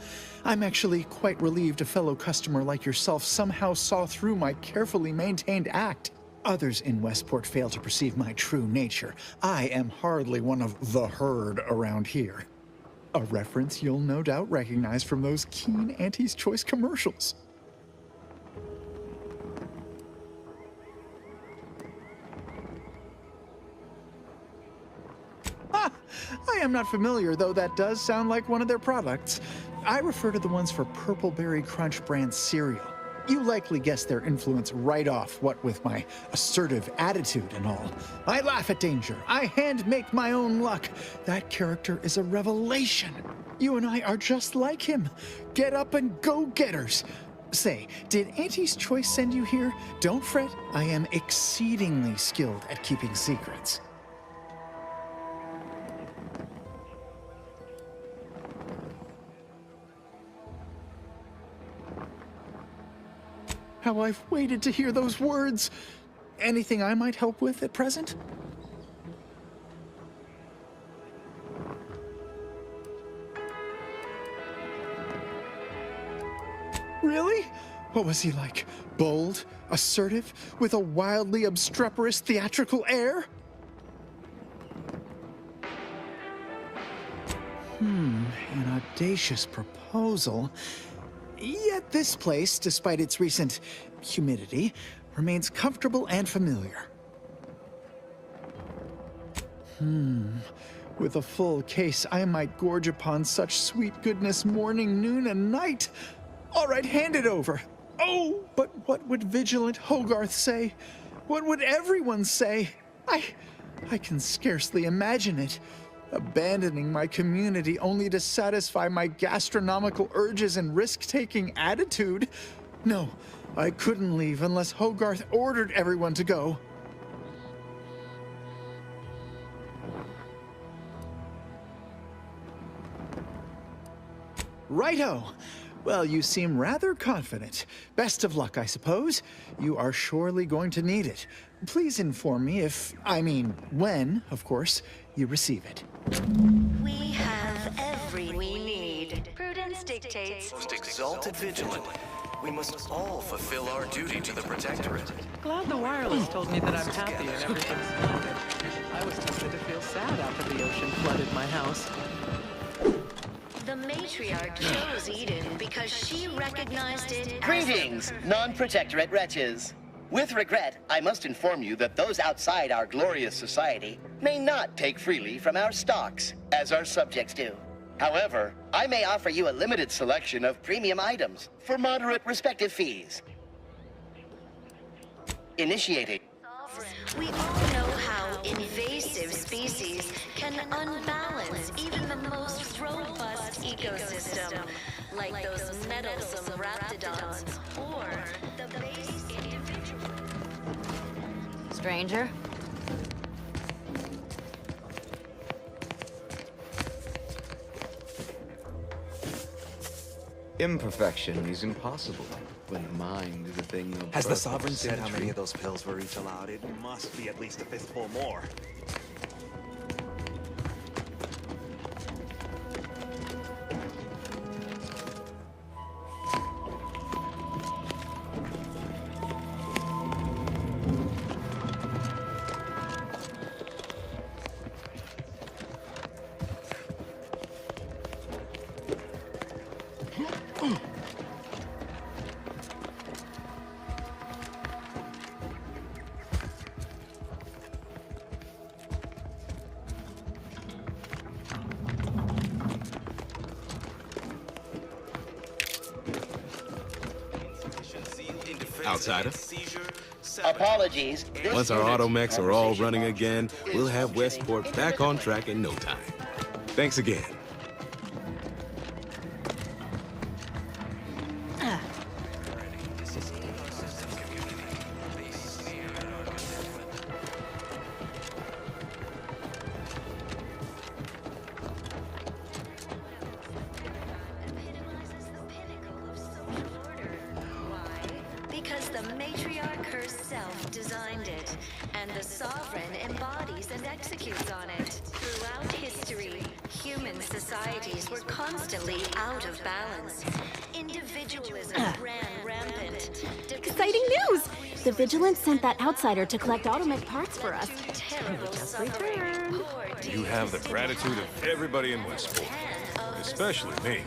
I'm actually quite relieved a fellow customer like yourself somehow saw through my carefully maintained act. Others in Westport fail to perceive my true nature. I am hardly one of the herd around here. A reference you'll no doubt recognize from those keen Auntie's Choice commercials. I am not familiar, though that does sound like one of their products. I refer to the ones for Purple Berry Crunch brand cereal. You likely guessed their influence right off, what with my assertive attitude and all. I laugh at danger. I hand-make my own luck. That character is a revelation. You and I are just like him. Get up and go-getters. Say, did Auntie's Choice send you here? Don't fret. I am exceedingly skilled at keeping secrets. How I've waited to hear those words. Anything I might help with at present? Really? What was he like? Bold, assertive, with a wildly obstreperous theatrical air? An audacious proposal. Yet this place, despite its recent humidity, remains comfortable and familiar. With a full case, I might gorge upon such sweet goodness morning, noon, and night. All right, hand it over. Oh, but what would vigilant Hogarth say? What would everyone say? I can scarcely imagine it. Abandoning my community only to satisfy my gastronomical urges and risk-taking attitude. No, I couldn't leave unless Hogarth ordered everyone to go. Righto. Well, you seem rather confident. Best of luck, I suppose. You are surely going to need it. Please inform me when, of course, you receive it. We have everything we need. Prudence dictates. Most exalted vigilant. We must all fulfill our duty to the Protectorate. Glad the wireless told me that I'm happy and everything's fine. I was tempted to feel sad after the ocean flooded my house. The matriarch chose Eden because she recognized it as Greetings, non-protectorate wretches. With regret, I must inform you that those outside our glorious society may not take freely from our stocks, as our subjects do. However, I may offer you a limited selection of premium items for moderate respective fees. Initiating. We all know how invasive species can unbalance even the most robust ecosystem, like those meddlesome raptidons or the base individual. Stranger? Imperfection is impossible when the mind is a thing of Has the Sovereign said how century. many of those pills were each allowed? It must be at least a fistful more. outsider. Apologies. Once our automechs are all running again, we'll have Westport back on track in no time. Thanks again. Because the matriarch herself designed it, and the sovereign embodies and executes on it. Throughout history, human societies were constantly out of balance. Individualism ran rampant. Exciting news! The Vigilance sent that outsider to collect automech parts for us. Just returned. You have the gratitude of everybody in Westport, especially me.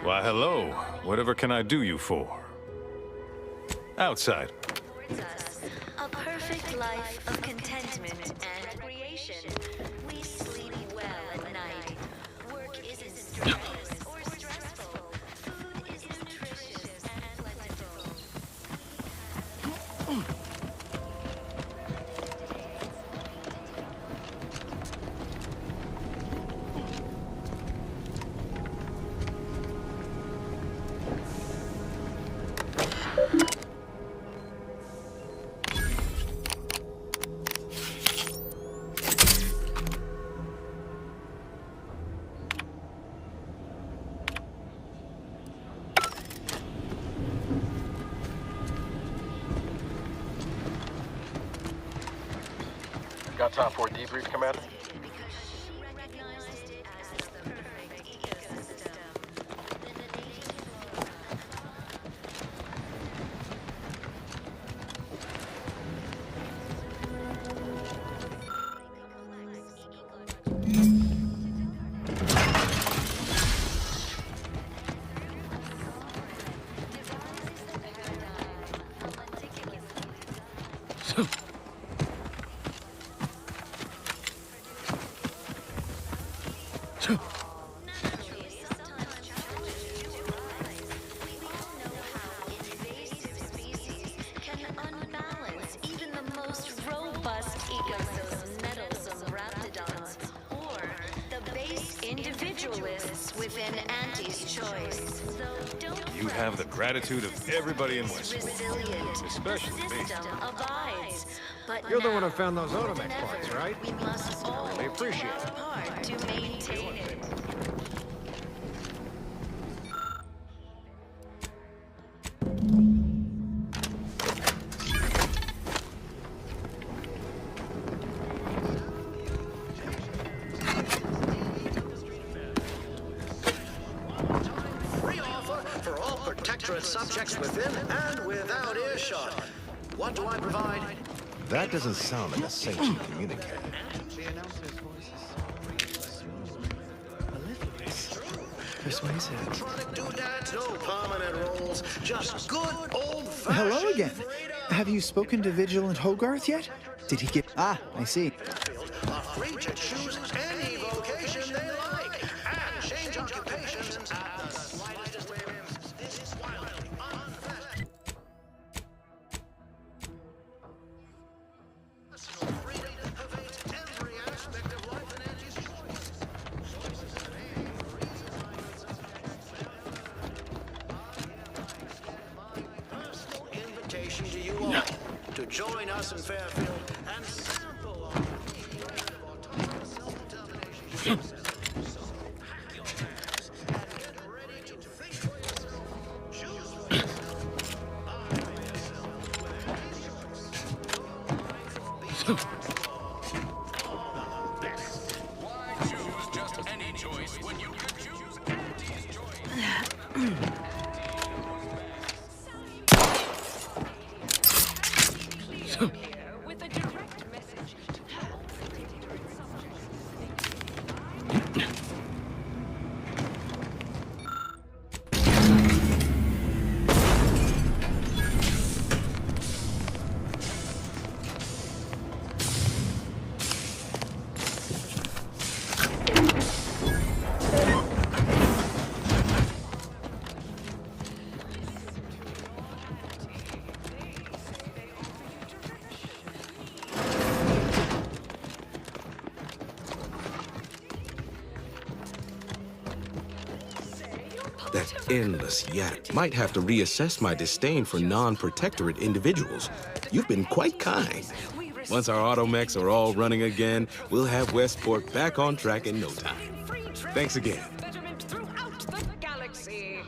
Why, hello. Whatever can I do you for? Outside. A perfect life of contentment and creation. We sleep well at night. Work isn't strenuous or stressful. Food is nutritious and plentiful. Got time for a debrief, Commander? Within Auntie's choice. You have the gratitude of everybody in Westport, Resilient. especially me. System abides. But You're the now, one who found those more automech than parts, ever, right? We must all Really appreciate do our it. part to maintain it. Subjects within and without earshot. What do I provide? That doesn't sound like a sentient communicator. Persuasive. Electronic doodads, no permanent roles, just good old-fashioned... Hello again. Have you spoken to Vigilant Hogarth yet? Did he get... Ah, I see. Are free to choose any vocation they like and change occupations at the slightest whim. This is wild. Invitation to you all to join us in Fairfield and sample our autonomous self-determination process. And get ready to think for yourself, choose for yourself, arm yourself with any choice. Your life will be best. Why choose just any choice when you can choose Auntie's choice? With a direct message to all That endless yak. Might have to reassess my disdain for non-protectorate individuals. You've been quite kind. Once our automechs are all running again, we'll have Westport back on track in no time. Thanks again. Throughout the galaxy.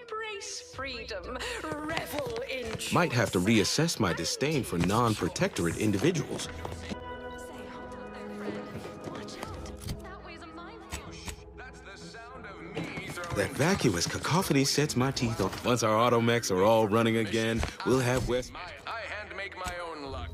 Embrace freedom. Revel in joy. Might have to reassess my disdain for non-protectorate individuals. That vacuous cacophony sets my teeth on. Once our automechs are all running again, we'll have West. I hand make my own luck.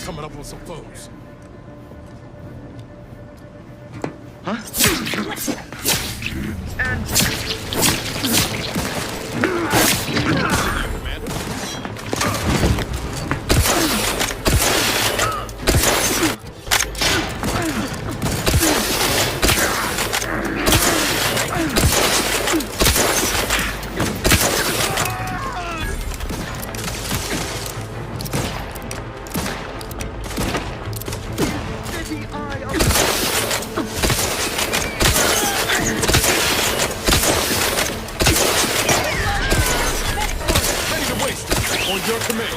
Coming up with some foes. On your command.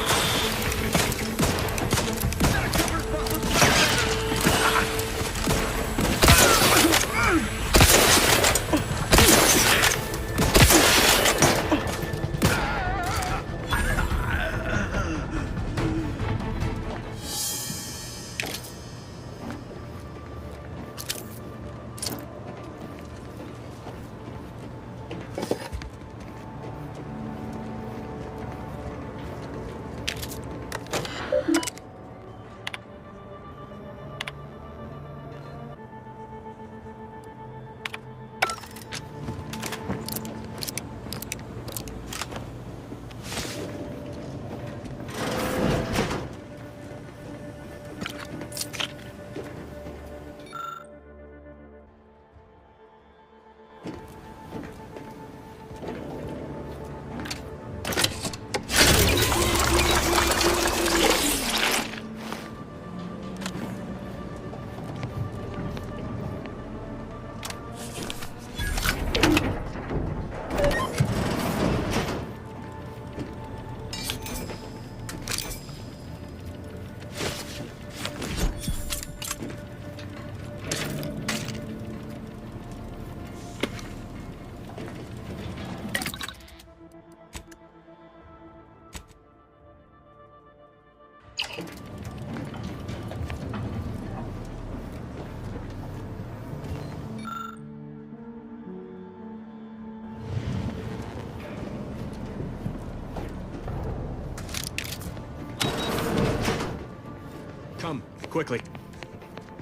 Come, quickly.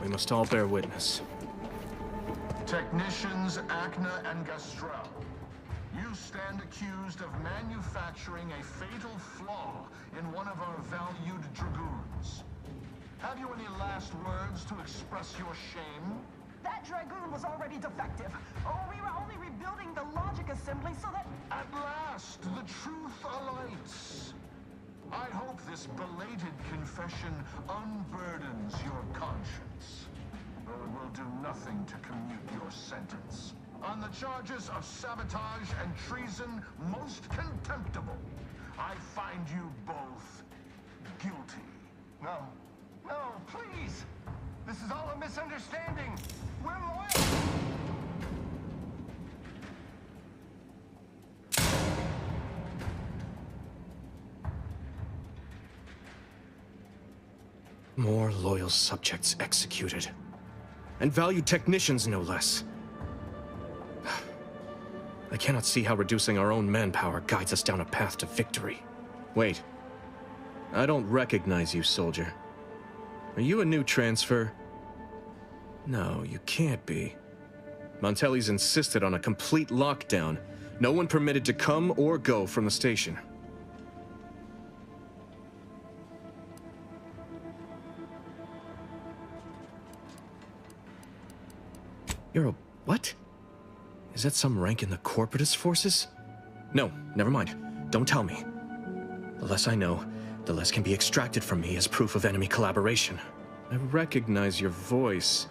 We must all bear witness. Technicians Acna and Gastrell, you stand accused of manufacturing a fatal flaw in one of our valued dragoons. Have you any last words to express your shame? That Dragoon was already defective. Oh, we were only rebuilding the logic assembly so that... At last, the truth alights. I hope this belated confession unburdens your conscience, though it will do nothing to commute your sentence. On the charges of sabotage and treason, most contemptible, I find you both guilty. No. No, please! This is all a misunderstanding. We're loyal. More loyal subjects executed. And valued technicians, no less. I cannot see how reducing our own manpower guides us down a path to victory. Wait. I don't recognize you, soldier. Are you a new transfer? No, you can't be. Montelli's insisted on a complete lockdown. No one permitted to come or go from the station. You're a what? Is that some rank in the corporatist forces? No, never mind. Don't tell me. The less I know, the less can be extracted from me as proof of enemy collaboration. I recognize your voice.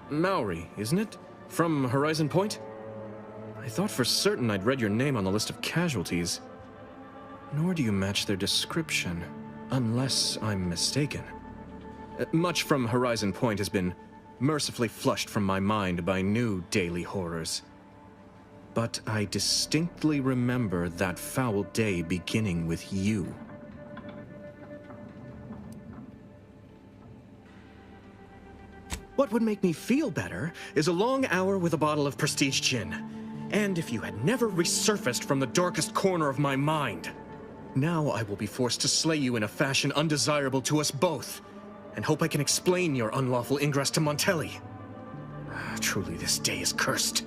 Maori, isn't it? From Horizon Point? I thought for certain I'd read your name on the list of casualties. Nor do you match their description, unless I'm mistaken. Much from Horizon Point has been mercifully flushed from my mind by new daily horrors. But I distinctly remember that foul day beginning with you. What would make me feel better is a long hour with a bottle of prestige gin. And if you had never resurfaced from the darkest corner of my mind. Now I will be forced to slay you in a fashion undesirable to us both, and hope I can explain your unlawful ingress to Montelli. Truly, this day is cursed.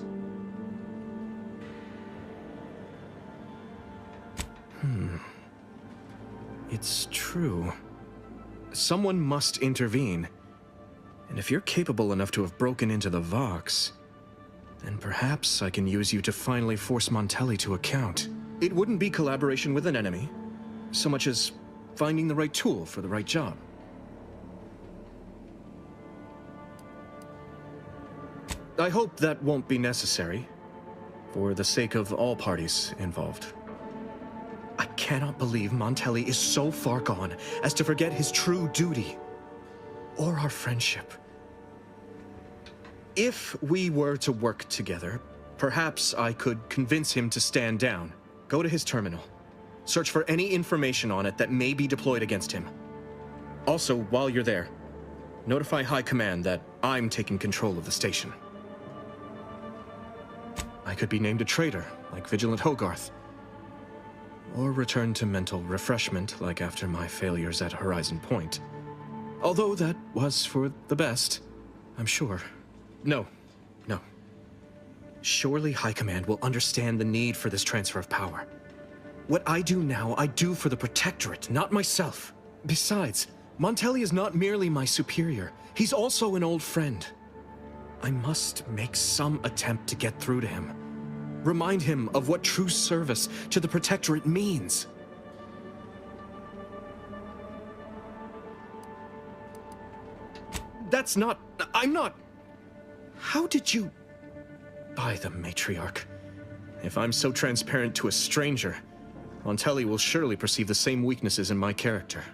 It's true. Someone must intervene. And if you're capable enough to have broken into the Vox, then perhaps I can use you to finally force Montelli to account. It wouldn't be collaboration with an enemy, so much as finding the right tool for the right job. I hope that won't be necessary, for the sake of all parties involved. I cannot believe Montelli is so far gone as to forget his true duty, or our friendship. If we were to work together, perhaps I could convince him to stand down. Go to his terminal. Search for any information on it that may be deployed against him. Also, while you're there, notify High Command that I'm taking control of the station. I could be named a traitor, like Vigilant Hogarth. Or return to mental refreshment, like after my failures at Horizon Point. Although that was for the best, I'm sure. No. Surely High Command will understand the need for this transfer of power. What I do now, I do for the Protectorate, not myself. Besides, Montelli is not merely my superior. He's also an old friend. I must make some attempt to get through to him. Remind him of what true service to the Protectorate means. I'm not... How did you... By the Matriarch. If I'm so transparent to a stranger, Montelli will surely perceive the same weaknesses in my character.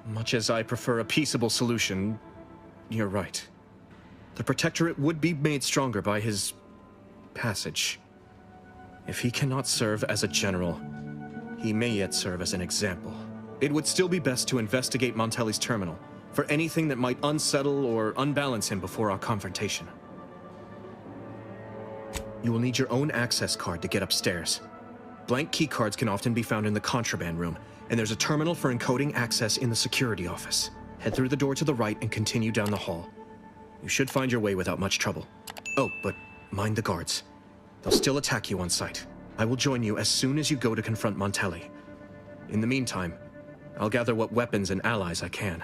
Much as I prefer a peaceable solution, you're right. The Protectorate would be made stronger by his... passage. If he cannot serve as a general, he may yet serve as an example. It would still be best to investigate Montelli's terminal for anything that might unsettle or unbalance him before our confrontation. You will need your own access card to get upstairs. Blank keycards can often be found in the contraband room, and there's a terminal for encoding access in the security office. Head through the door to the right and continue down the hall. You should find your way without much trouble. Oh, but mind the guards. They'll still attack you on sight. I will join you as soon as you go to confront Montelli. In the meantime, I'll gather what weapons and allies I can.